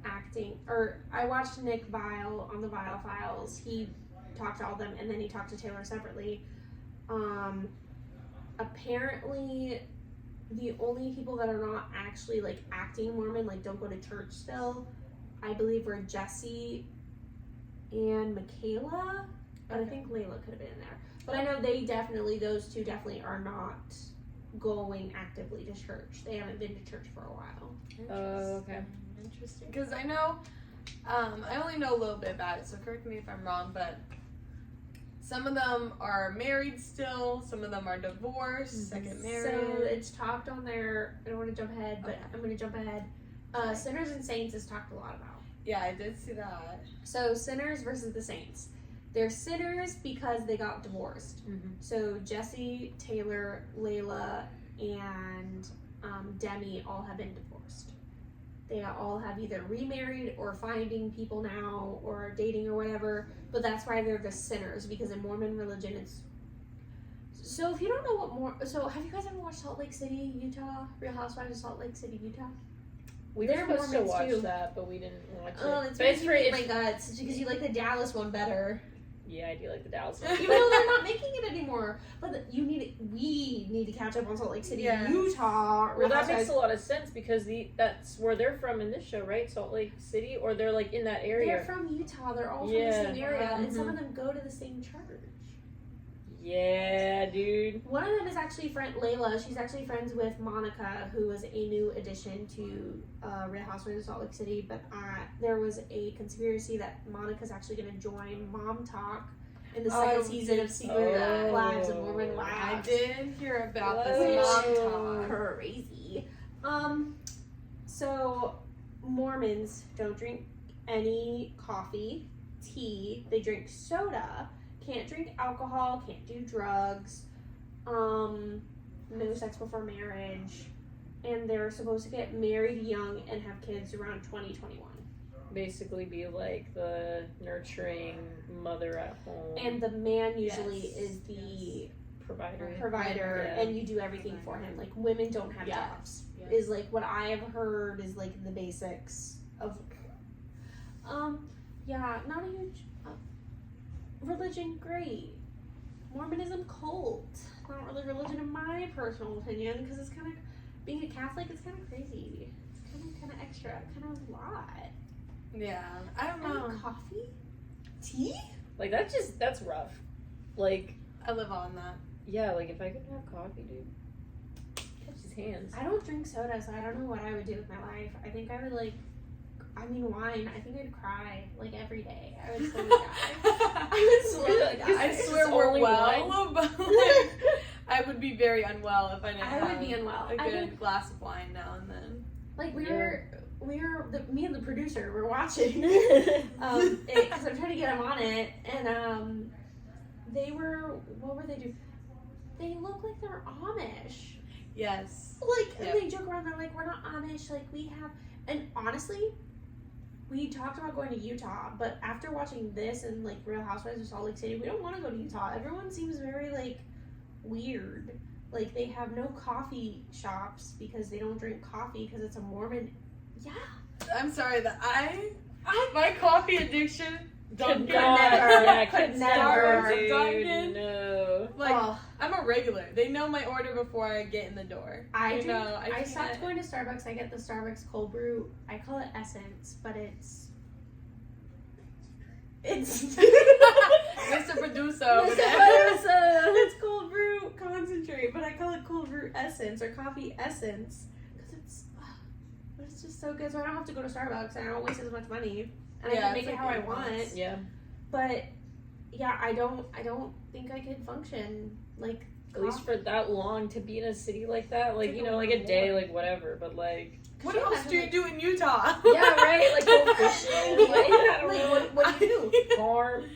acting. Or I watched Nick Vile on the Vile Files. He talked to all of them, and then he talked to Taylor separately. Apparently, the only people that are not actually like acting Mormon, like don't go to church still, I believe were Jessie and Michaela. But I think Layla could have been in there. But I know those two definitely are not going actively to church. They haven't been to church for a while. Okay. Interesting. Because I know, I only know a little bit about it, so correct me if I'm wrong, but some of them are married still, some of them are divorced, second marriage. So it's talked on there. I don't want to jump ahead, but Okay. I'm going to jump ahead. Sinners and Saints is talked a lot about. Yeah, I did see that. So sinners versus the saints. They're sinners because they got divorced. Mm-hmm. So Jessie, Taylor, Layla, and Demi all have been divorced. They all have either remarried or finding people now or dating or whatever. But that's why they're the sinners, because in Mormon religion it's... So if you don't know so have you guys ever watched Salt Lake City, Utah? Real Housewives of Salt Lake City, Utah? We were They're supposed to Mormons, watch too. that, but we didn't watch it. Oh, it's But it's making for me my guts because you like the Dallas one better. Yeah, I do like the Dallas one. Even though they're not making it anymore. But we need to catch up on Salt Lake City, Yeah. Utah. Well, that makes a lot of sense because that's where they're from in this show, right? Salt Lake City, or they're like in that area. They're from Utah. They're all Yeah. from the same area, and some Mhm. of them go to the same church. Yeah, dude. One of them is actually Layla. She's actually friends with Monica, who was a new addition to Real Housewives of Salt Lake City. But there was a conspiracy that Monica's actually going to join Mom Talk in the second season of Secret Oh. Lives of Mormon I Wives. did hear about Whoa. this mom talk. Crazy. So Mormons don't drink any coffee, tea. They drink soda. Can't drink alcohol. Can't do drugs. No sex before marriage. And they're supposed to get married young and have kids around 2021. Basically, be like the nurturing mother at home. And the man usually Yes. is the provider. provider, Yeah. and you do everything for him. Like women don't have Yeah. jobs. Yeah. Is like what I have heard is like the basics of. Yeah, not a huge religion. Great, Mormonism cult. Not really religion in my personal opinion, because it's kind of being a Catholic. It's kind of crazy. It's kind of extra. Kind of a lot. Yeah, I don't know. And coffee, tea. Like that's rough. Like I live on that. yeah, like if I could have coffee, dude. Touch his hands. I don't drink soda, so I don't know what I would do with my life. I think I would wine. I think I'd cry like every day. I would slowly die. I would slowly die. I swear It's we're only well, but like, I would be very unwul if I didn't I have would be unwell. a good I mean, glass of wine now and then. like Yeah. me and the producer were watching because I'm trying to get him on it, and they were, what were they doing? they look like they're Amish. Yes. Like, Yep. and they joke around, they're like, we're not Amish, like, we have, and honestly, we talked about going to Utah, but after watching this and, like, Real Housewives of Salt Lake City, we don't want to go to Utah. Everyone seems very, like, weird. Like, they have no coffee shops because they don't drink coffee because it's a Mormon. Yeah. I'm sorry that my coffee addiction. Could Dunkin'. never. Starbucks, Dude, Dunkin'. no. Like, Oh, I'm a regular. They know my order before I get in the door. I can't. stopped going to Starbucks. I get the Starbucks cold brew. I call it Essence, but it's Mr. Producer over there. it's cold brew concentrate, but I call it cold brew essence or coffee essence because it's just so good. So I don't have to go to Starbucks and I don't waste as much money, and I can make it how I want. Yeah. But yeah, I don't think I could function like At least for that long to be in a city like that, like, you know, like a day, like whatever, but like. What else do you do in Utah? Yeah, right? Like go fishing. Like, I don't know. What do you do? Farm.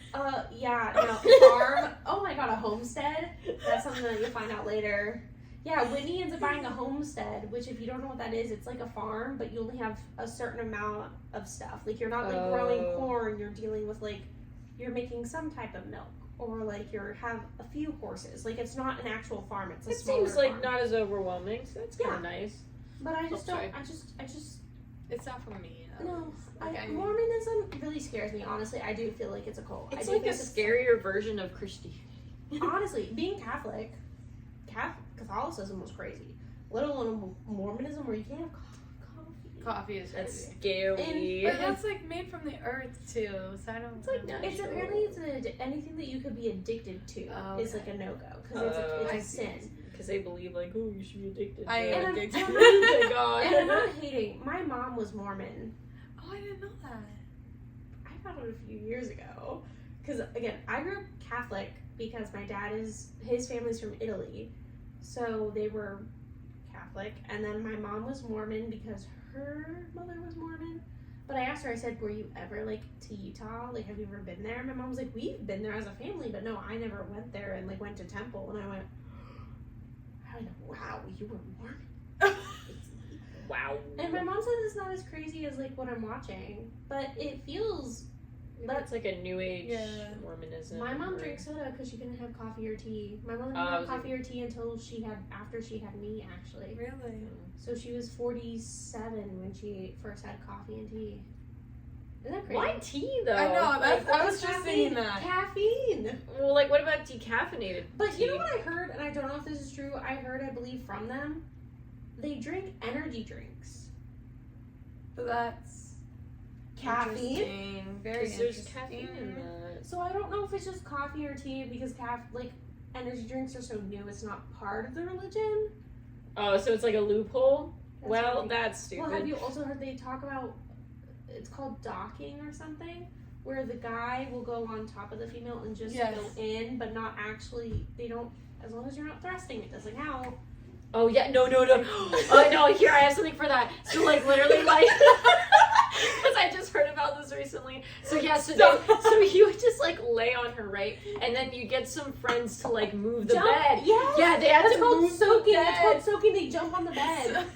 Yeah, no, farm. Oh my god, a homestead. That's something that you'll find out later. Yeah, Whitney ends up buying a homestead, which if you don't know what that is, it's like a farm, but you only have a certain amount of stuff. Like you're not like growing corn, you're dealing with like, you're making some type of milk. Or like have a few horses. Like it's not an actual farm, it's a It smaller seems like farm. not as overwhelming, so that's kind of nice. But I just Oh, don't, sorry. I just, It's not for me. no. Okay. Mormonism really scares me, honestly. I do feel like it's a cult. It's I do like a think it's scarier version of Christianity. honestly, being Catholic, Catholicism was crazy. Let alone Mormonism where you can't have coffee. Coffee is That's crazy. scary. But that's like made from the earth too, so I don't. It's like I don't It's know. apparently anything that you could be addicted to Oh, is okay. like a no-go because I it's a see. sin. Because they believe, like, oh, you should be addicted. I but- am And addicted. Oh my god. And I'm not hating. My mom was Mormon. Oh, I didn't know that. I found it a few years ago. Because, again, I grew up Catholic because my dad his family's from Italy. So they were Catholic. And then my mom was Mormon because her mother was Mormon. But I asked her, I said, were you ever, like, to Utah? Like, have you ever been there? And my mom was like, we've been there as a family. But no, I never went there and, like, went to temple. And I went, wow, you were Mormon? Wow. And my mom says it's not as crazy as, like, what I'm watching. But it feels... That's like a new age Yeah. Mormonism. My mom or- drinks soda because she couldn't have coffee or tea. My mom didn't Oh, have was coffee or tea until after she had me, actually. Really? So she was 47 when she first had coffee and tea. Isn't that crazy? Why tea though? I know. That's, Like, I was just thinking that. Caffeine. Well, like, what about decaffeinated? But tea? you know what I heard, and I don't know if this is true. I believe from them, they drink energy drinks. But that's Caffeine. interesting. Very Because there's interesting. caffeine in that. So I don't know if it's just coffee or tea because energy drinks are so new. It's not part of the religion. Oh, so it's like a loophole? That's Well, really- that's stupid. Well, have you also heard they talk about? It's called docking or something, where the guy will go on top of the female and just Yes. go in, but not actually. They don't. As long as you're not thrusting, it doesn't count. Oh yeah, no. Oh no, here I have something for that. So like literally like, because I just heard about this recently. So yeah, so you would just like lay on her, right, and then you get some friends to like move the Jump. bed. Yeah. Yeah, they have That's to called move soaking. the That's called bed. soaking. They jump on the bed.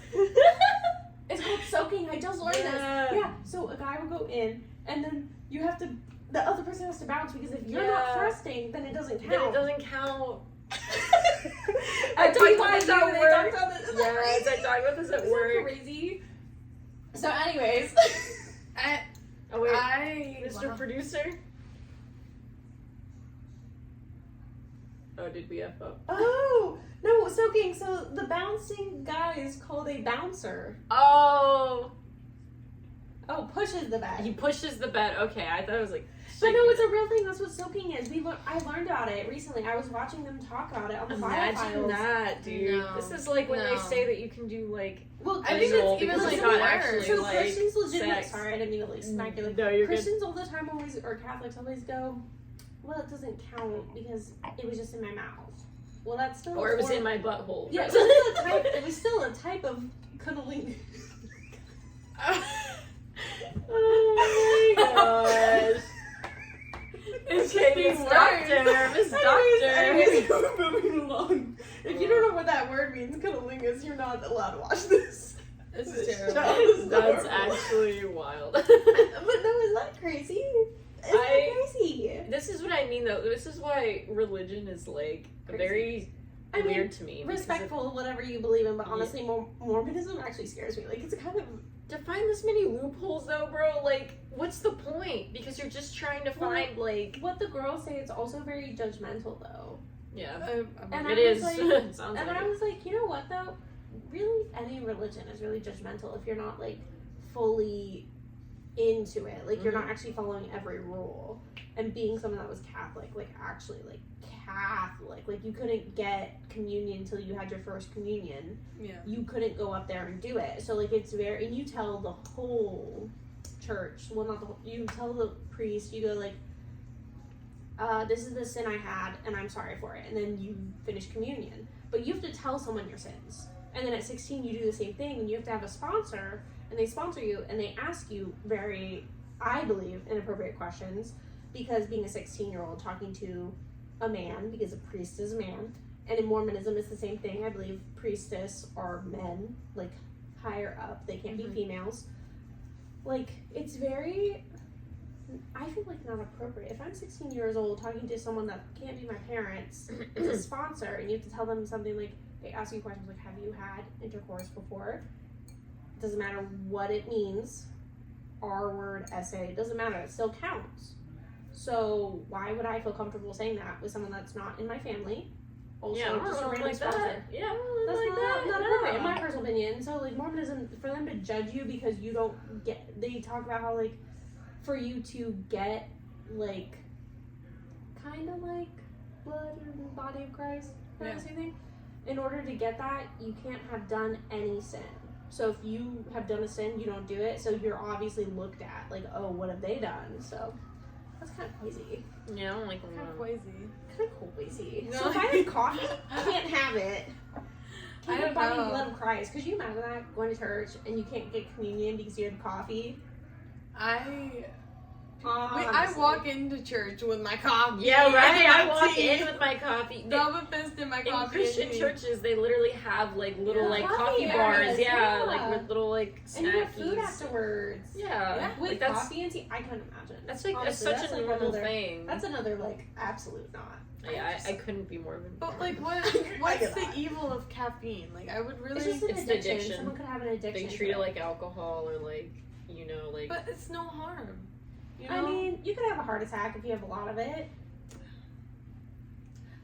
It's called soaking. I just learned this. Yeah. So a guy will go in, and then you have to. The other person has to bounce because if you're not Yeah. thrusting, then it doesn't count. Then it doesn't count. I talked about this at work. Yes, Yes, I talked about this at work. Crazy. So, anyways, Oh wait, I Mr. wow. Producer. Oh, did we F up? oh no, soaking. So the bouncing guy is called a bouncer. Oh, Oh, pushes the bed. he pushes the bed. Okay, I thought it was like. But no, it's a real thing. That's what soaking is. I learned about it recently. I was watching them talk about it on the File Imagine Files. that, dude. No. This is like when they No. say that you can do like. Well, I think illegal it's even because like it's not worse. actually so like Christians legitimately. sex. Sorry, I didn't mean to like smack you. Like, No, you're good. Christians all the time always, or Catholics always go, well, it doesn't count because it was just in my mouth. Well, that's still. Or it was in my butthole. Yeah, it was still a type of cuddling. Oh my gosh. It's Okay, getting Miss Doctor, worse. Miss Doctor. Anyways, moving along. If you don't know what that word means, cunnilingus, you're not allowed to watch this. This This is show terrible. is That's horrible. actually wild. But no, is that crazy? Is that crazy? This is what I mean, though. This is why religion is, like, Crazy. very I mean, weird to me. because Respectful of whatever you believe in, but honestly, Mormonism actually scares me. Like, it's kind of... To find this many loopholes, though, bro, like, what's the point? Because you're just trying to find, like... What the girls say, it's also very judgmental, though. Yeah. And It I is. was like- It sounds And like I it. was like, you know what, though? Really, any religion is really judgmental if you're not, like, fully into it. Like, you're not actually following every rule. And being someone that was Catholic, like, actually, like, Catholic. Like, you couldn't get communion until you had your first communion. Yeah. You couldn't go up there and do it. So, like, it's very... And you tell the whole church, well, not the whole... You tell the priest, you go, like, this is the sin I had, and I'm sorry for it. And then you finish communion. But you have to tell someone your sins. And then at 16, you do the same thing, and you have to have a sponsor, and they sponsor you, and they ask you very, I believe, inappropriate questions, because being a 16-year-old talking to a man, because a priest is a man, and in Mormonism it's the same thing. I believe priestess are men, like, higher up. They can't be females. Like, it's very, I feel like, not appropriate. If I'm 16 years old talking to someone that can't be my parents, it's a sponsor, and you have to tell them something like, they ask you questions like, have you had intercourse before? It doesn't matter what it means. R word, essay, it doesn't matter. It still counts. So why would I feel comfortable saying that with someone that's not in my family? Also, Yeah, I don't just a really random like sponsor. that. Yeah, I don't That's really like that. not No. appropriate, in my personal opinion. So, like, Mormonism, for them to judge you because you don't get, they talk about how, like, for you to get, like, kind of like blood and the body of Christ, kind of the same thing. In order to get that, you can't have done any sin. So if you have done a sin, you don't do it. So you're obviously looked at, like, oh, what have they done? So that's kind of crazy. Yeah, I don't like Kind of them. crazy. Kind of crazy. No. So if I have coffee, I can't have it. I Can't don't have body know. blood of Christ. Could you imagine that, going to church and you can't get communion because you had coffee? I Honestly. walk into church with my coffee. Yeah, right. and I my walk tea. in with my coffee. Double fist in my In coffee. Christian and tea. churches, they literally have like little Yeah. like Coffee coffee bars, areas, yeah, yeah. like with little like And you have food snackies. afterwards. Yeah, With like that's coffee and tea, I couldn't imagine. that's like Honestly, that's such a like normal another, thing. That's another, like, absolute not. Yeah, I couldn't be more of a. But like, what's the evil of caffeine? Like, I would really. It's just an It's the addiction. addiction. Someone could have an addiction. They to treat it like alcohol or like like. But it's no harm. You know? I mean, you could have a heart attack if you have a lot of it.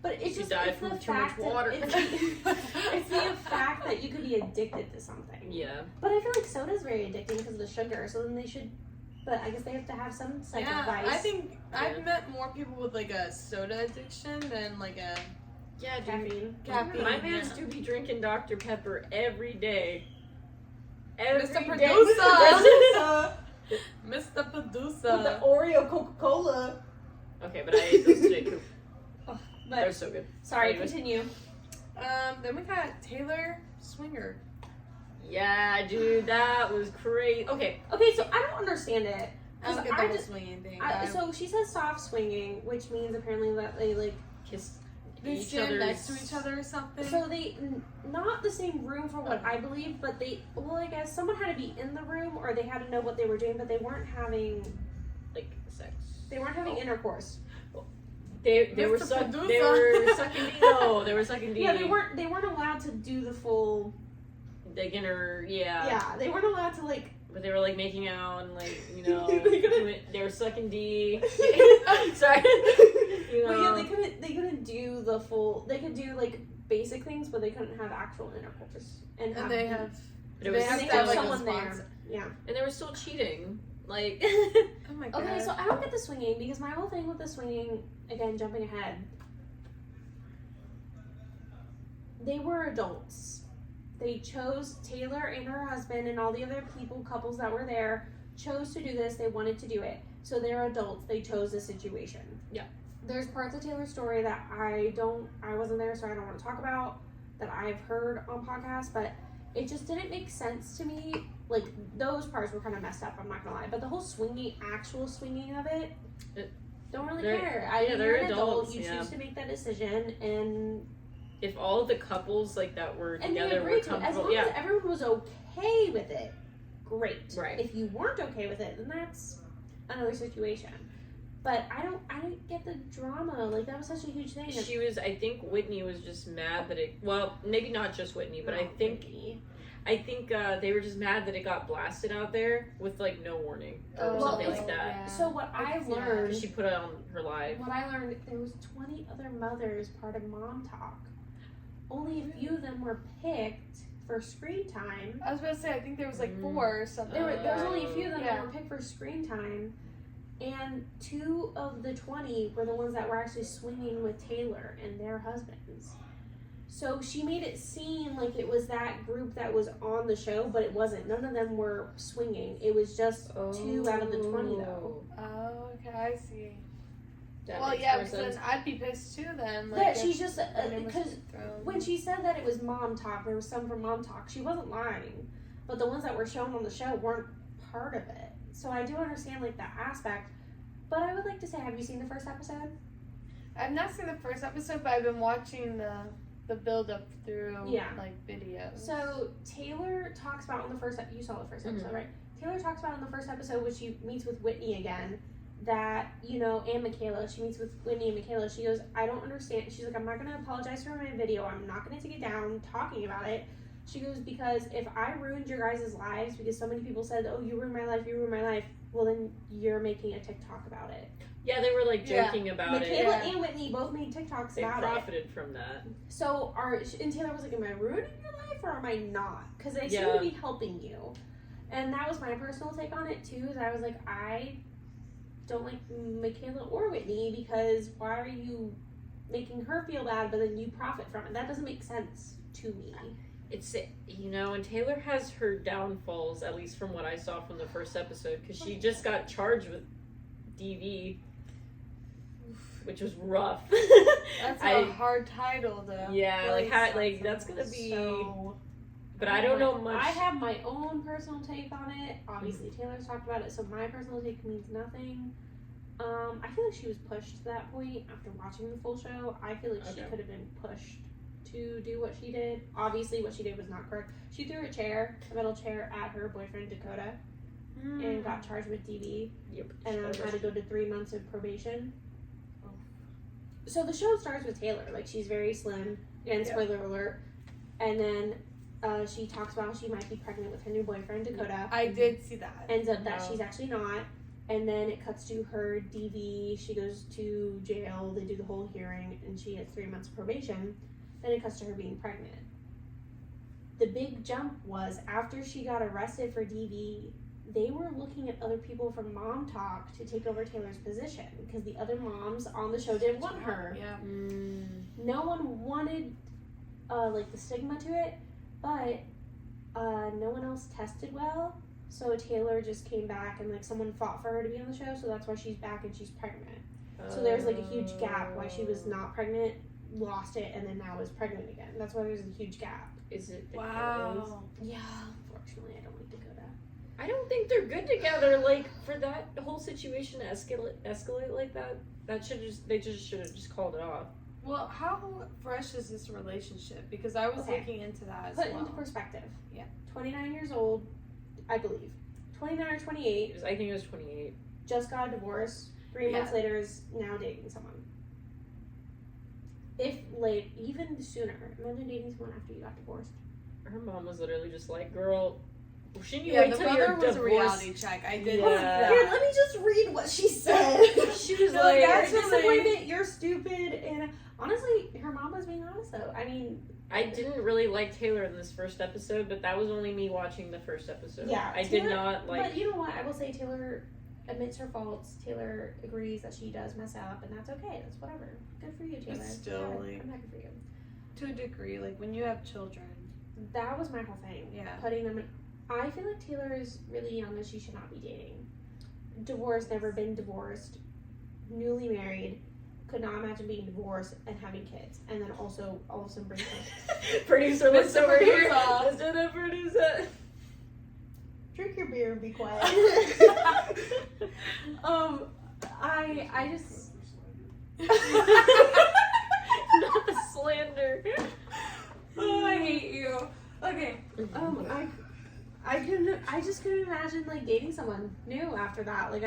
But it's You just die it's from the too much fact water. It's the fact that you could be addicted to something. Yeah. But I feel like soda's very addicting because of the sugar. So then they should. But I guess they have to have some type of vice. I think I've met more people with like a soda addiction than like a Yeah, dude. caffeine. caffeine. My man's do be drinking Dr. Pepper every day. Mr. Every Producer. day. Mr. With the Producer. Oreo Coca-Cola. Okay, but I ate those today too. They're But so good. sorry, Anyways. continue. Then we got Taylor Swinger. Yeah, dude, that was crazy. Okay, Okay, so I don't understand it. I don't get I the just- swinging thing. So she says soft swinging, which means apparently that they like. kiss they each stand other's. next to each other or something. So they not the same room for what I believe, but they I guess someone had to be in the room or they had to know what they were doing, but they weren't having Like sex. intercourse. They were Mr. sucking Producer. D though. They were sucking D. Yeah, they weren't allowed to do the full. Like in her, Yeah, they weren't allowed to like. But they were like making out and like They couldn't- they were sucking D. Sorry. But yeah, they couldn't do the full. They could do like basic things, but they couldn't have actual intercourse. And and they have. But it They was have they to have have like someone a there. sponsor. Yeah. and they were still cheating. Like Oh my god. Okay, so I don't get the swinging because my whole thing with the swinging, again, jumping ahead, they were adults. They chose, Taylor and her husband and all the other couples that were there, chose to do this. They wanted to do it. So they're adults. They chose this situation. Yeah. There's parts of Taylor's story that I wasn't there, so I don't want to talk about, that I've heard on podcasts, but it just didn't make sense to me. Like, those parts were kind of messed up, I'm not gonna lie. But the whole actual swinging of it, don't really They're- care. yeah, You're they're an adult, adults, you yeah. choose to make that decision, and if all of the couples like that were And they together were agreed to it. As comfortable, long yeah, as everyone was okay with it, great. Right. If you weren't okay with it, then that's another situation. But I didn't get the drama. Like, that was such a huge thing. she was. I think Whitney was just mad that it. Well, maybe not just Whitney, but I think they were just mad that it got blasted out there with like no warning or something like that. Yeah. So what I learned, She put it on her live. what I learned, there was 20 other mothers part of Mom Talk. Only a few of them were picked for screen time. I was about to say, I think there was like 4 or something. There was only a few of them Yeah. that were picked for screen time, and 2 of the 20 were the ones that were actually swinging with Taylor and their husbands. So she made it seem like it was that group that was on the show, but it wasn't. None of them were swinging. It was just 2 out of the 20, though. Oh, okay, I see. That Well, makes yeah, more because sense. then I'd be pissed too then. Like, That if she's just, my name was because thrown. when she said that it was Mom Talk, there was some from Mom Talk, she wasn't lying. But the ones that were shown on the show weren't part of it. So I do understand, like, that aspect. But I would like to say, have you seen the first episode? I've not seen the first episode, but I've been watching the build up through like videos. So Taylor talks about on the first you saw the first episode, right? Taylor talks about in the first episode when she meets with Whitney again, that, you know, and Michaela, she meets with Whitney and Michaela, she goes, I don't understand. She's like, I'm not gonna apologize for my video, I'm not gonna take it down talking about it. She goes, because if I ruined your guys' lives because so many people said, oh, you ruined my life, well then you're making a TikTok about it. Yeah, they were like joking about Michaela it. and Whitney both made TikToks They about profited from that. So and Taylor was like, am I ruining your life or am I not? Because they seem to be helping you. And that was my personal take on it too, is I was like, I don't like Michaela or Whitney because why are you making her feel bad but then you profit from it? That doesn't make sense to me. It's, you know, and Taylor has her downfalls, at least from what I saw from the first episode, because she just got charged with DV, which was rough. That's a hard title though. Yeah, Really that's gonna be. So, but I don't know much. I have my own personal take on it. Obviously, Taylor's talked about it, so my personal take means nothing. I feel like she was pushed to that point after watching the full show. I feel like she could have been pushed to do what she did. Obviously, what she did was not correct. She threw a metal chair at her boyfriend Dakota and got charged with DV. Yep. And had to go to 3 months of probation. So the show starts with Taylor, like she's very slim, and spoiler alert, and then she talks about how she might be pregnant with her new boyfriend Dakota. I did see that. Ends up that she's actually not, and then it cuts to her DV. She goes to jail. They do the whole hearing, and she gets 3 months of probation. Then it cuts to her being pregnant. The big jump was after she got arrested for DV. They were looking at other people from Mom Talk to take over Taylor's position because the other moms on the show didn't want her. Yeah. No one wanted like the stigma to it, but no one else tested well. So Taylor just came back and like someone fought for her to be on the show, so that's why she's back and she's pregnant. So there's like a huge gap why she was not pregnant, lost it, and then now is pregnant again. That's why there's a huge gap. Is it? Wow. Yeah, unfortunately, I don't like Dakota. I don't think they're good together. Like for that whole situation to escalate like that, they just should have just called it off. Well, how fresh is this relationship? Because I was looking into that as well. Put well. into perspective. Yeah. 29 years old, I believe. 29 or 28. I think it was 28. Just got a divorce. 3 months later is now dating someone. If late, even sooner. Imagine dating someone after you got divorced. Her mom was literally just like, "Girl, shouldn't you Yeah, wait the till mother you're was divorced?" a reality check. I did. Yeah. Here, let me just read what she said. She was You're like, "You're actually- disappointed, you're stupid," and honestly, her mom was being honest though. I mean, I didn't really like Taylor in this first episode, but that was only me watching the first episode. Yeah, I did not like. But you know what? I will say Taylor admits her faults. Taylor agrees that she does mess up, and that's okay. That's whatever. Good for you, Taylor. But still, Good. like- I'm happy for you. To a degree, like when you have children. That was my whole thing. Yeah. Putting them in. I feel like Taylor is really young and she should not be dating. Divorced, never been divorced. Newly married. Could not imagine being divorced and having kids. And then also all of a sudden bring home. Producer looks Mr. over here. Producer. Mr. the producer. Drink your beer and be quiet. I just Not the slander. I just couldn't imagine like dating someone new after that. Like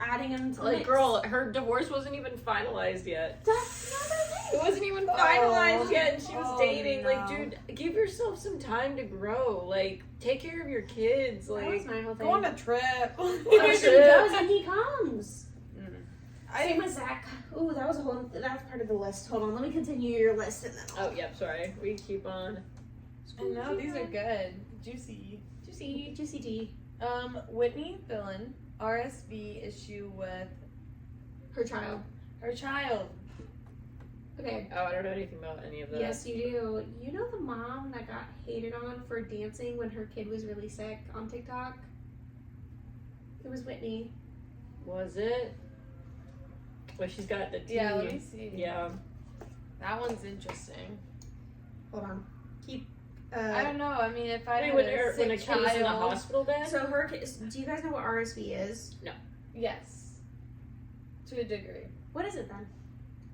adding him to the Like, mix. girl, her divorce wasn't even finalized yet. That's not It okay. wasn't even finalized Oh. yet, and she was Oh, dating. no. Like, dude, give yourself some time to grow. Like, take care of your kids. That was Like, my whole thing. Go on a trip. Oh, Oh, she shit. does, and he comes. Same I with Zach. Ooh, that's part of the list. Hold on, let me continue your list and then oh, yep, sorry. We keep on. know these are good, juicy. Juicy tea. Whitney Dillon, RSV issue with Her child. her child. Okay. Oh, I don't know anything about any of that. Yes, you do. You know the mom that got hated on for dancing when her kid was really sick on TikTok? It was Whitney. Was it? Well, she's got the T. Yeah, let me see. Yeah. That one's interesting. Hold on. Keep. I don't know. I mean, if I Wait, had when, a sick when a kid was in the child, hospital bed? So her kid. Do you guys know what RSV is? yes, to a degree. What is it then?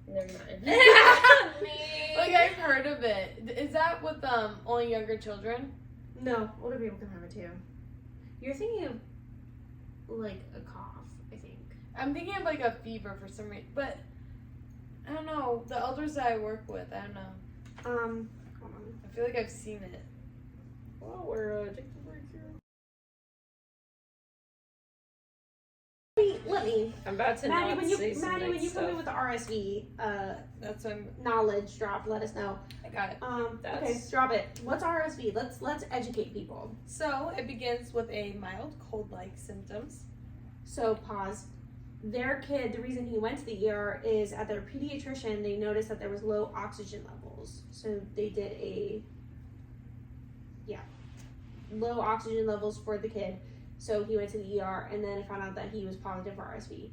Never mind. Like I've heard of it. Is that with only younger children? No, older people can have it too. You're thinking of like a cough, I think. I'm thinking of like a fever for some reason, but I don't know. The elders that I work with, I don't know. Hold on. I feel like I've seen it. Well, we're take the break here. Let me. I'm about to Maddie, not when you say some Maddie, when nice you come stuff. in with the RSV That's what knowledge drop, let us know. I got it. Okay, That's- drop it. What's RSV? Let's educate people. So it begins with a mild cold-like symptoms. So pause. Their kid, the reason he went to the ER is at their pediatrician, they noticed that there was low oxygen levels. So they did low oxygen levels for the kid. So he went to the ER and then found out that he was positive for RSV.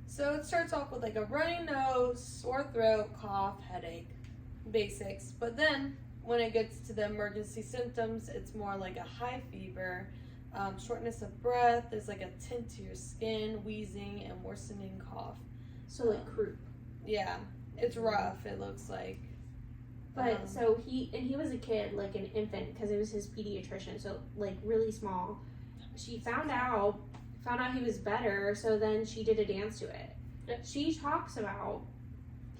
So it starts off with like a runny nose, sore throat, cough, headache, basics. But then when it gets to the emergency symptoms, it's more like a high fever, shortness of breath, there's like a tint to your skin, wheezing, and worsening cough. So like croup. Yeah, it's rough, it looks like. But so he was a kid, like an infant, because it was his pediatrician, so like really small. She found out he was better, so then she did a dance to it. Yeah. She talks about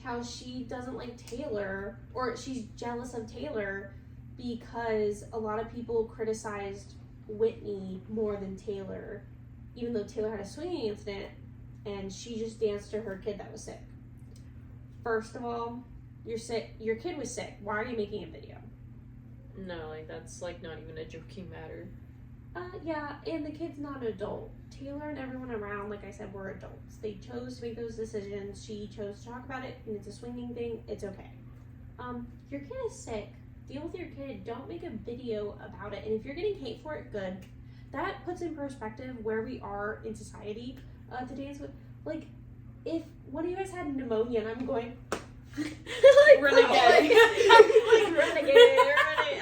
how she doesn't like Taylor, or she's jealous of Taylor because a lot of people criticized Whitney more than Taylor, even though Taylor had a swinging incident and she just danced to her kid that was sick. First of all, you're sick. Your kid was sick. Why are you making a video? No, like, that's, like, not even a joking matter. Yeah, and the kid's not an adult. Taylor and everyone around, like I said, were adults. They chose to make those decisions. She chose to talk about it, and it's a swinging thing. It's okay. Your kid is sick. Deal with your kid. Don't make a video about it. And if you're getting hate for it, good. That puts in perspective where we are in society to dance with. Like, if one of you guys had pneumonia and I'm going... like, renegade. like, renegade.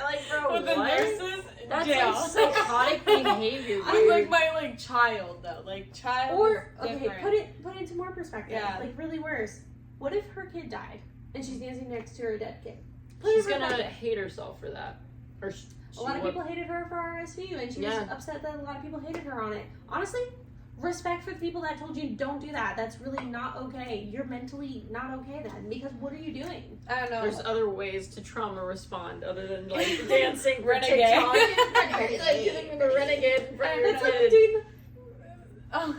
Like, bro, With the what? nurses, That's jail. like psychotic behavior, dude. I'm like my child though, like child. Or, is okay, different. put it into more perspective. Yeah. Like, really worse. What if her kid died and she's dancing next to her dead kid? She's Put it in gonna perspective. hate herself for that. Or A lot of people hated her for RSV, and she was upset that a lot of people hated her on it. Honestly, respect for the people that told you don't do that. That's really not okay. You're mentally not okay then, because what are you doing? I don't know. There's other ways to trauma respond other than like dancing for Renegade. TikTok. Like giving the renegade in front of your That's like kid. doing Oh,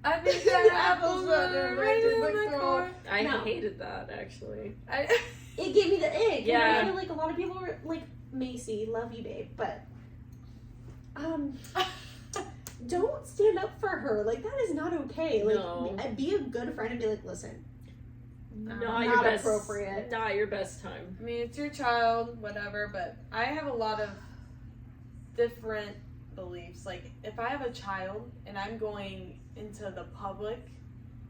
I think that apples are right in the core. I No. hated that actually. it gave me the ick. And Yeah. I feel like a lot of people were like, Macy, love you, babe, but don't stand up for her. Like, that is not okay. Like, No. be a good friend and be like, listen, Not your not best. appropriate. Not your best time. I mean, it's your child, whatever, but I have a lot of different beliefs. Like, if I have a child and I'm going into the public,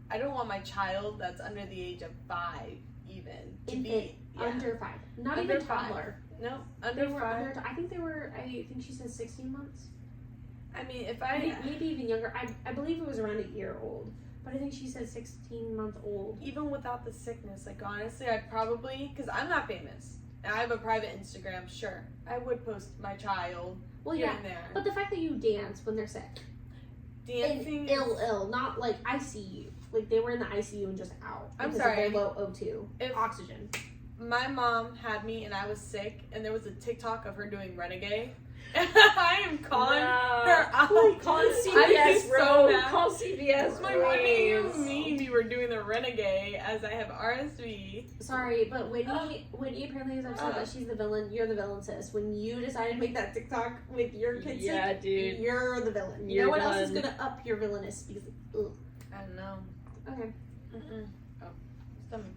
I don't want my child that's under the age of 5 even to be under 5, not Under even 5. toddler. No, They under were 5. I think she said 16 months. I mean, if Maybe even younger. I believe it was around a year old, but I think she said 16 month old. even without the sickness, like honestly, I'd probably, because I'm not famous, and I have a private Instagram, sure, I would post my child Well, here yeah, and there. but the fact that you dance when they're sick. Dancing And ill, not like ICU. Like they were in the ICU and just out. I'm because sorry. of their low O2 If- oxygen. My mom had me and I was sick, and there was a TikTok of her doing Renegade. I am calling her out. Call I'm CVS, so bro. mad. Call CVS. Like, what do you please. mean you were doing the Renegade as I have RSV? Sorry, but Whitney apparently is upset that she's the villain. You're the villain, sis. When you decided to make that TikTok with your kids, Yeah, dude. you're the villain. You You're know what else is done. gonna up your villainous? Because, ugh. I don't know. Okay. Oh, stomach.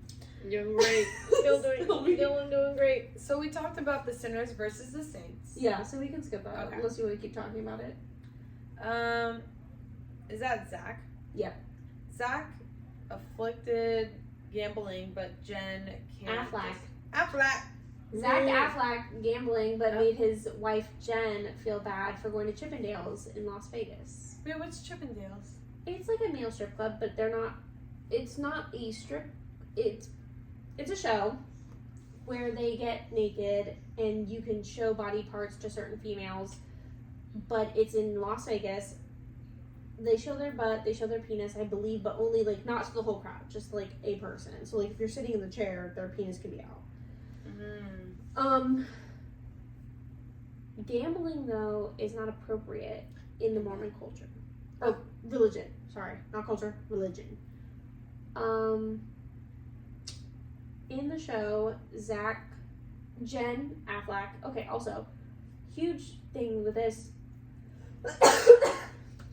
Doing great. Still doing great. So we talked about the sinners versus the saints. Yeah, so we can skip that Okay. unless you want to keep talking about it. Is that Zach? Yeah. Zach afflicted gambling, but Jen can't. Affleck. Zach Yeah. Affleck gambling, but Yeah. made his wife Jen feel bad for going to Chippendales in Las Vegas. Wait, what's Chippendales? It's like a male strip club, but they're not. It's not a strip. It's a show where they get naked and you can show body parts to certain females, but it's in Las Vegas. They show their butt, they show their penis, I believe, but only like not to the whole crowd, just like a person. So like if you're sitting in the chair, their penis could be out. Gambling though is not appropriate in the Mormon culture or religion. Sorry, not culture, religion. In the show, Jen Affleck. Okay, also, huge thing with this.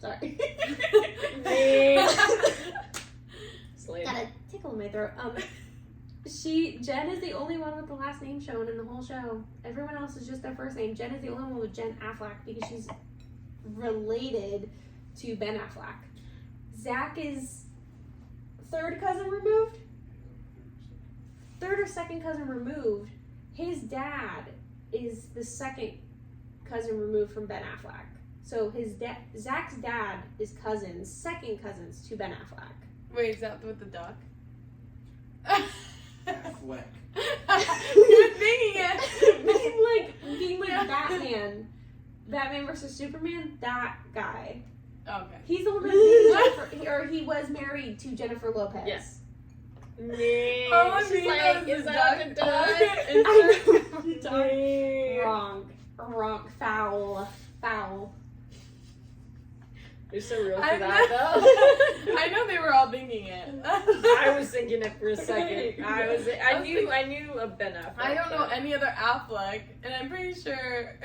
Sorry. Slave. Got a tickle in my throat. Jen is the only one with the last name shown in the whole show. Everyone else is just their first name. Jen is the only one with Jen Affleck because she's related to Ben Affleck. Zach is third cousin removed? Third or second cousin removed. His dad is the second cousin removed from Ben Affleck. So Zach's dad is cousins, second cousins to Ben Affleck. Wait, is that with the duck? Affleck. You're thinking it. being like Batman versus Superman, that guy. Okay. He's the one that's he was married to Jennifer Lopez. Yes. Oh, She's I like, mean, is that the duck? Wrong. Foul. You're so real for I'm that, not- though. I know they were all thinking it. I was thinking it for a second. I knew a Ben Affleck. I don't know any other Affleck, and I'm pretty sure.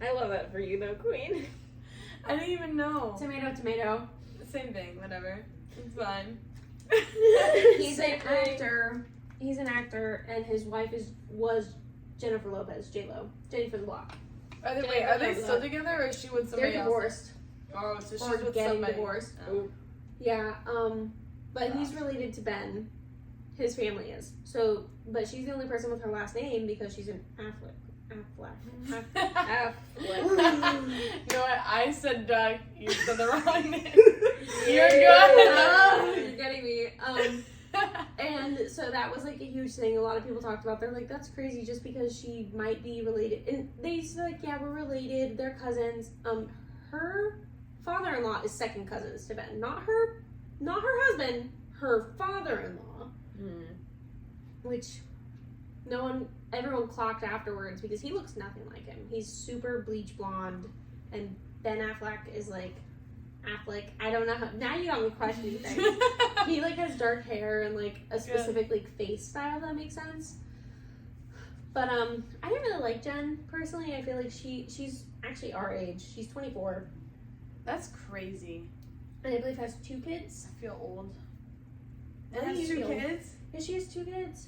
I love that for you, though, Queen. I didn't even know. Tomato. Same thing, whatever. It's fine. He's an actor. He's an actor, and his wife was Jennifer Lopez, J-Lo. Jenny for the Block. Are they still together, or is she with somebody They're else? divorced. Oh, so she's Or with getting somebody. divorced. Oh. Yeah, but he's related to Ben. His family is. So, but she's the only person with her last name because she's an Affleck. Affleck. You know what? I said duck. You said the wrong name. You're good. You're getting me. And so that was like a huge thing. A lot of people talked about. They're like, that's crazy, just because she might be related. And they said, like, yeah, we're related. They're cousins. Her father-in-law is second cousins to Ben. Not her husband. Her father-in-law, which everyone clocked afterwards because he looks nothing like him. He's super bleach blonde, and Ben Affleck is like Affleck. I don't know how. Now you got me questioning things. He like has dark hair and like a specific like face style that makes sense. But I didn't really like Jen personally. I feel like she's actually our age. She's 24, That's crazy. and I believe has 2 kids. I feel old. And And has has 2 2 kids? Yeah, she has 2 kids.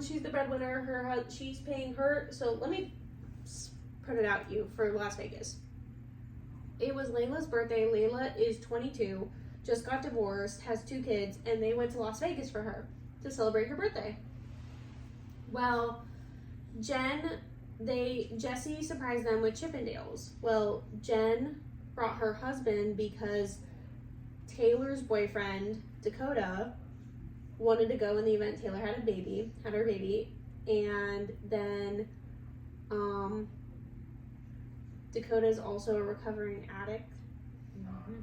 She's the breadwinner. She's paying her. So let me put it out to you for Las Vegas. It was Layla's birthday. Layla is 22, just got divorced, has 2 kids, and they went to Las Vegas for her to celebrate her birthday. Well, Jesse surprised them with Chippendales. Well, Jen brought her husband because Taylor's boyfriend, Dakota, wanted to go in the event Taylor had her baby, and then Dakota is also a recovering addict. Mm-hmm.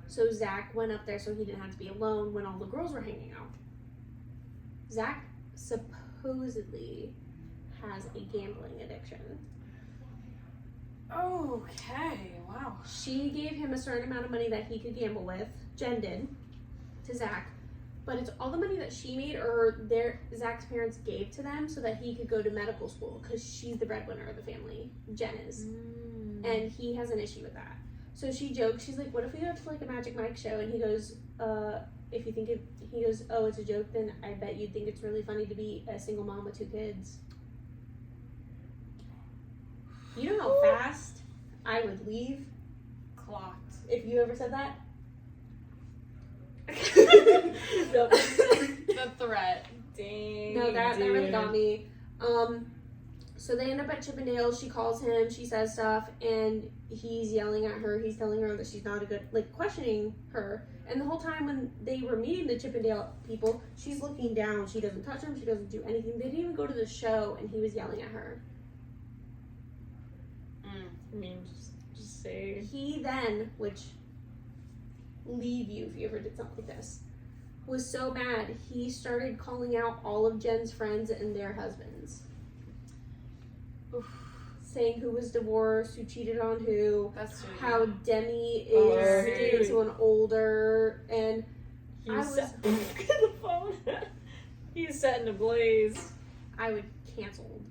So Zach went up there so he didn't have to be alone when all the girls were hanging out. Zach supposedly has a gambling addiction. Okay, wow. She gave him a certain amount of money that he could gamble with. Jen did to Zach, but it's all the money that she made or Zach's parents gave to them so that he could go to medical school because she's the breadwinner of the family. Jen is, and he has an issue with that. So she jokes, she's like, "What if we go to like a Magic Mike show?" And he goes, "If you think it," he goes, "Oh, it's a joke. Then I bet you'd think it's really funny to be a single mom with 2 kids." You know how fast I would leave Clocked. if you ever said that? The threat. Dang. No, that really got me. So they end up at Chippendale. She calls him. She says stuff, and he's yelling at her. He's telling her that she's not a good, like, questioning her. And the whole time when they were meeting the Chippendale people, she's looking down. She doesn't touch him. She doesn't do anything. They didn't even go to the show, and he was yelling at her. I mean, just say. He then, which leave you if you ever did something like this, was so mad he started calling out all of Jen's friends and their husbands. Oof. Saying who was divorced, who cheated on who, That's sweet. how Demi is dating to an older, and He's the phone. He's setting a blaze. I would canceled.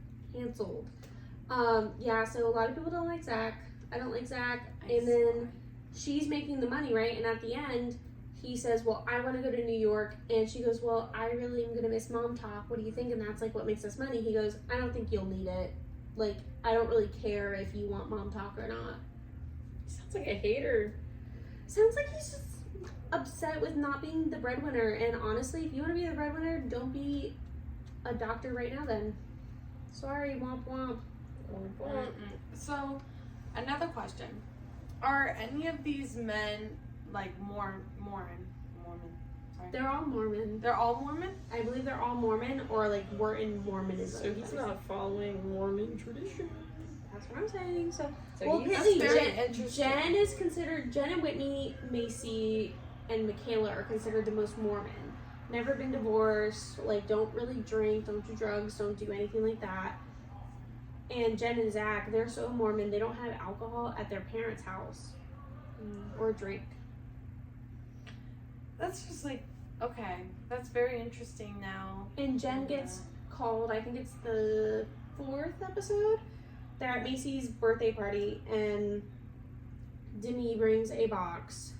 Yeah, so a lot of people don't like Zach. I don't like Zach. And then she's making the money, right? And at the end, he says, "Well, I want to go to New York." And she goes, "Well, I really am going to miss mom talk. What do you think?" And that's like what makes us money. He goes, "I don't think you'll need it. Like, I don't really care if you want mom talk or not." Sounds like a hater. Sounds like he's just upset with not being the breadwinner. And honestly, if you want to be the breadwinner, don't be a doctor right now then. Sorry, womp womp. So, another question. Are any of these men, like, Mormon? Sorry. They're all Mormon. They're all Mormon? I believe they're all Mormon or like were in Mormonism. So he's not following Mormon tradition. That's what I'm saying. So So he's That's very Jen interesting. is considered, Jen and Whitney, Macy, and Michaela are considered the most Mormon. Never been divorced, like don't really drink, don't do drugs, don't do anything like that. And Jen and Zach, they're so Mormon, they don't have alcohol at their parents' house or drink. That's just like, okay. That's very interesting now. And Jen gets called, I think it's the 4th episode. They're at Macy's birthday party, and Demi brings a box,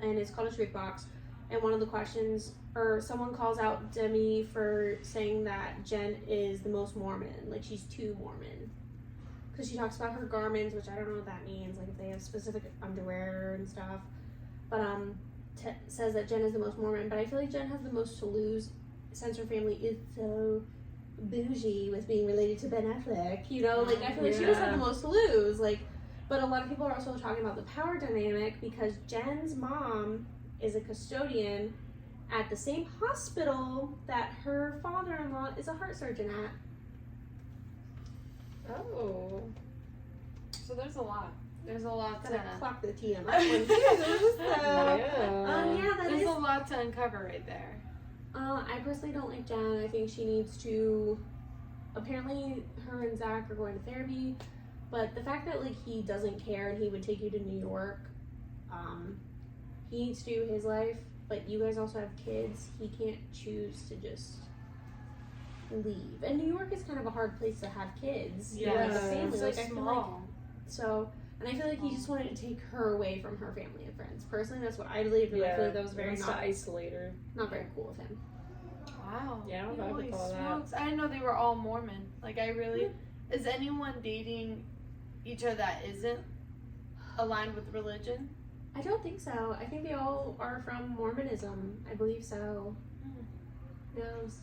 and it's called a shriek box. And one of the questions, or someone calls out Demi for saying that Jen is the most Mormon, like she's too Mormon. Because she talks about her garments, which I don't know what that means, like if they have specific underwear and stuff. But says that Jen is the most Mormon, but I feel like Jen has the most to lose since her family is so bougie with being related to Ben Affleck. You know, like I feel like she does have the most to lose. Like, but a lot of people are also talking about the power dynamic because Jen's mom is a custodian at the same hospital that her father-in-law is a heart surgeon at. Oh. So there's a lot. There's a lot Gotta to... clock the T on that one. Yeah, that There's is. a lot to uncover right there. I personally don't like Jen. I think she needs to. Apparently, her and Zach are going to therapy, but the fact that like he doesn't care and he would take you to New York, he needs to do his life. But you guys also have kids. He can't choose to just leave. And New York is kind of a hard place to have kids. You know, as a family. It's so Like, I feel like small. so. And I feel like he just wanted to take her away from her family and friends. Personally, that's what I believe. And I feel like that was very to isolate her. not very cool of him. Wow. Yeah, I don't know Holy with all that. smokes. I didn't know they were all Mormon. Like, I really... Is anyone dating each other that isn't aligned with religion? I don't think so. I think they all are from Mormonism. I believe so. Yes.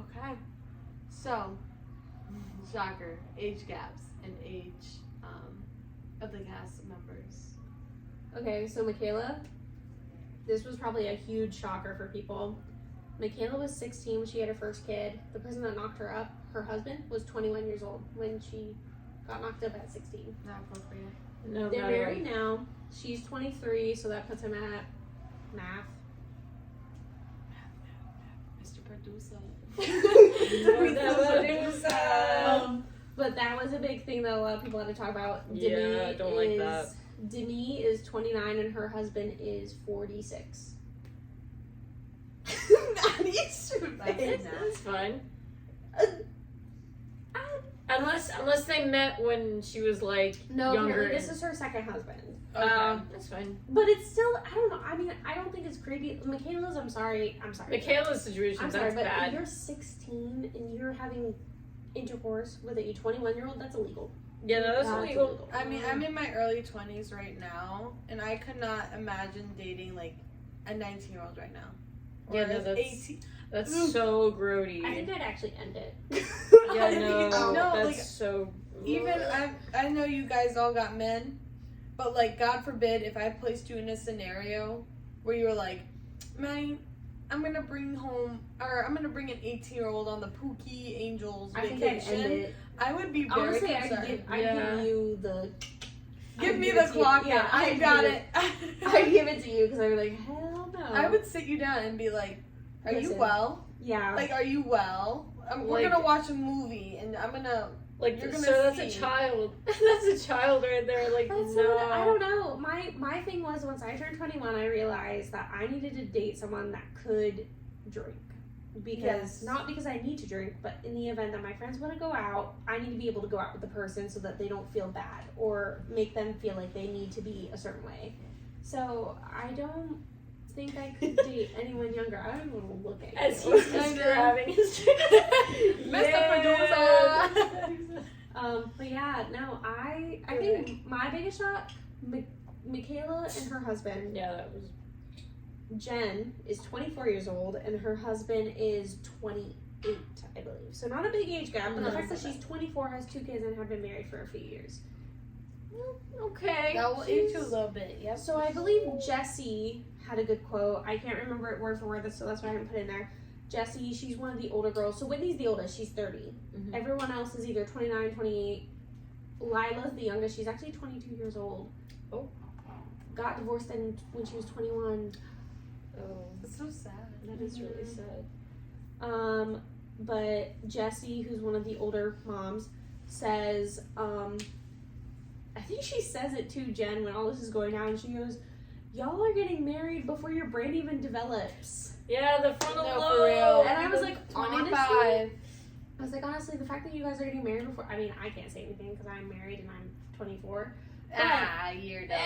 Okay. So, shocker. Age gaps and age of the cast members. Okay, so Michaela, this was probably a huge shocker for people. Michaela was 16 when she had her first kid. The person that knocked her up, her husband, was 21 years old when she got knocked up at 16. Not appropriate. No, They're not married now. She's 23, so that puts him at math. Mr. Producer. But that was a big thing that a lot of people had to talk about. Yeah, I don't like that. Demi is 29 and her husband is 46. That's fine. Unless they met when she was like No, younger. apparently this is her second husband. That's fine. But it's still, I don't know. I mean, I don't think it's creepy. Michaela's, I'm sorry. Michaela's situation, I'm that's sorry, but bad. you're 16 and you're having intercourse with a 21-year-old. That's illegal. Yeah, no, that's illegal. I mean, I'm in my early 20s right now, and I could not imagine dating like a 19-year-old right now. Or Yeah, no, an that's 18. that's so grody. I think I'd actually end it. Yeah, no, No, that's like, so. Even I know you guys all got men, but like God forbid if I placed you in a scenario where you were like, man, I'm gonna bring an 18-year-old on the Pookie Angels I think I'd end vacation. it. I would be very Honestly, concerned. I'd give you the. Give I'd me give the it to you. clock. Yeah, I I'd got give it. I'd give it to you because I'd be like, hell no. I would sit you down and be like, "Are you Listen. well? Yeah. Like, are you well? We're Like- gonna watch a movie, and I'm gonna." Like, You're so gonna that's a see. child. That's a child right there. Like, That's no. what, I don't know. My thing was once I turned 21, I realized that I needed to date someone that could drink. Because Yes. not because I need to drink, but in the event that my friends want to go out, I need to be able to go out with the person so that they don't feel bad or make them feel like they need to be a certain way. So I don't think I could date anyone younger. I don't even want to look at As you. he's grabbing his Mr. But yeah, no, I think my biggest shock, Michaela and her husband, Yeah, that was. Jen, is 24 years old and her husband is 28, I believe. So not a big age gap, but the fact that she's 24, has 2 kids, and have been married for a few years. Okay. That will age you a little bit. Yep. So I believe Jessie had a good quote. I can't remember it word for word, so that's why I haven't put it in there. Jessie, she's one of the older girls. So Whitney's the oldest. She's 30. Mhm. Everyone else is either 29, 28. Lila's the youngest. She's actually 22 years old. Oh. Got divorced when she was 21. Oh, It's so sad. that is really sad. But Jessie, who's one of the older moms, says, I think she says it to Jen when all this is going down. She goes, "Y'all are getting married before your brain even develops." Yeah, the frontal No, lobe. for real. And I was like, honestly, 25. honestly, the fact that you guys are getting married before, I mean, I can't say anything because I'm married and I'm 24. You're done.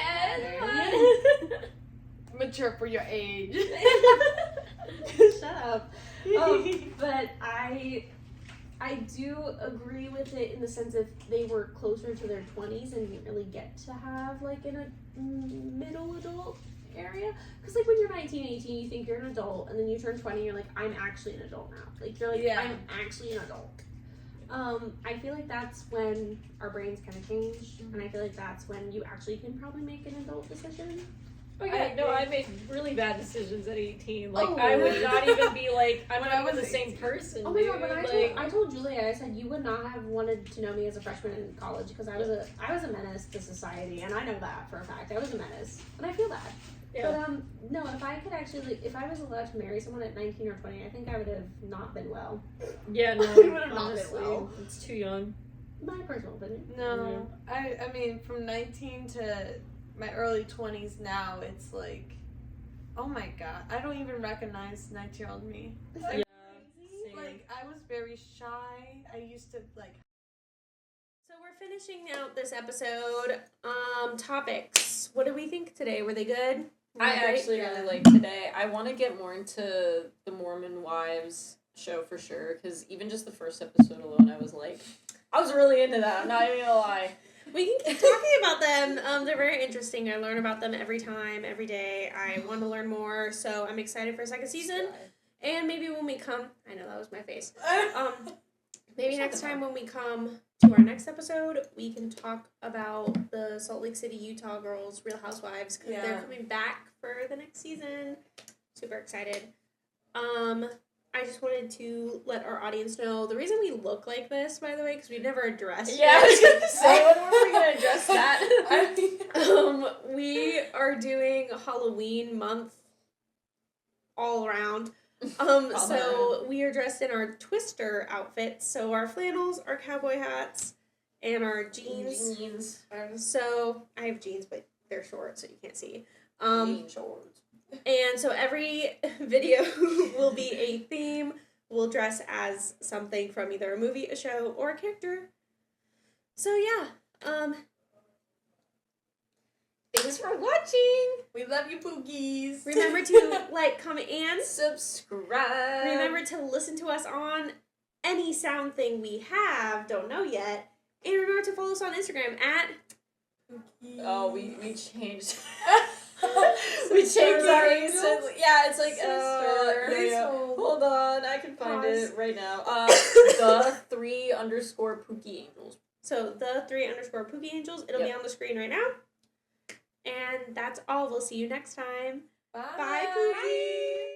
Mature for your age. Shut up. But I do agree with it in the sense if they were closer to their 20s and didn't really get to have like in a middle adult area. Because like when you're 19, 18, you think you're an adult, and then you turn 20, you're like, I'm actually an adult now. Like you're like, Yeah. I'm actually an adult. I feel like that's when our brains kind of change, and I feel like that's when you actually can probably make an adult decision. Oh yeah, no, I made really bad decisions at 18. Like, Oh. I would not even be like, I'm When not I was even the same 18. person. Oh my god! dude. When like, I told Julia, I said you would not have wanted to know me as a freshman in college because I was a menace to society, and I know that for a fact. I was a menace, and I feel bad. Yeah. But no, if I could actually, if I was allowed to marry someone at 19 or 20, I think I would have not been well. yeah, no, I would have not been honestly, well. it's too young. My personal opinion. No, I mean from 19 to my early 20s now, it's like, oh my god, I don't even recognize 19-year-old me. Isn't that Yeah, crazy? same. Like I was very shy. I used to like. So we're finishing out this episode. Topics. What do we think today? Were they good? Were I they great? actually really like today. I want to get more into the Mormon wives show for sure, because even just the first episode alone, I was like, I was really into that. I'm not even gonna lie. We can keep talking about them. They're very interesting. I learn about them every time, every day. I want to learn more, so I'm excited for a second season. And maybe when we come, I know that was my face. Maybe There's next something time when we come to our next episode, we can talk about the Salt Lake City, Utah girls, Real Housewives, because they're coming back for the next season. Super excited. I just wanted to let our audience know the reason we look like this, by the way, because we've never addressed Yeah, I was it. gonna say, when were we gonna address that? We are doing Halloween month all around. So we are dressed in our Twister outfits. So our flannels, our cowboy hats, and our jeans. So I have jeans, but they're short, so you can't see. Jean shorts. And so every video will be a theme. We'll dress as something from either a movie, a show, or a character. So yeah. Thanks for watching. We love you, pookies. Remember to like, comment, and subscribe. remember to listen to us on any sound thing we have, don't know yet. And remember to follow us on Instagram at Pookies. Oh, we changed. We changed our angels? recently. Yeah, it's like Sister. hold on, I can find Pause. it right now. The 3_Pookie Angels. So the 3_Pookie Angels. It'll be on the screen right now. And that's all. We'll see you next time. Bye. Bye, Pookies.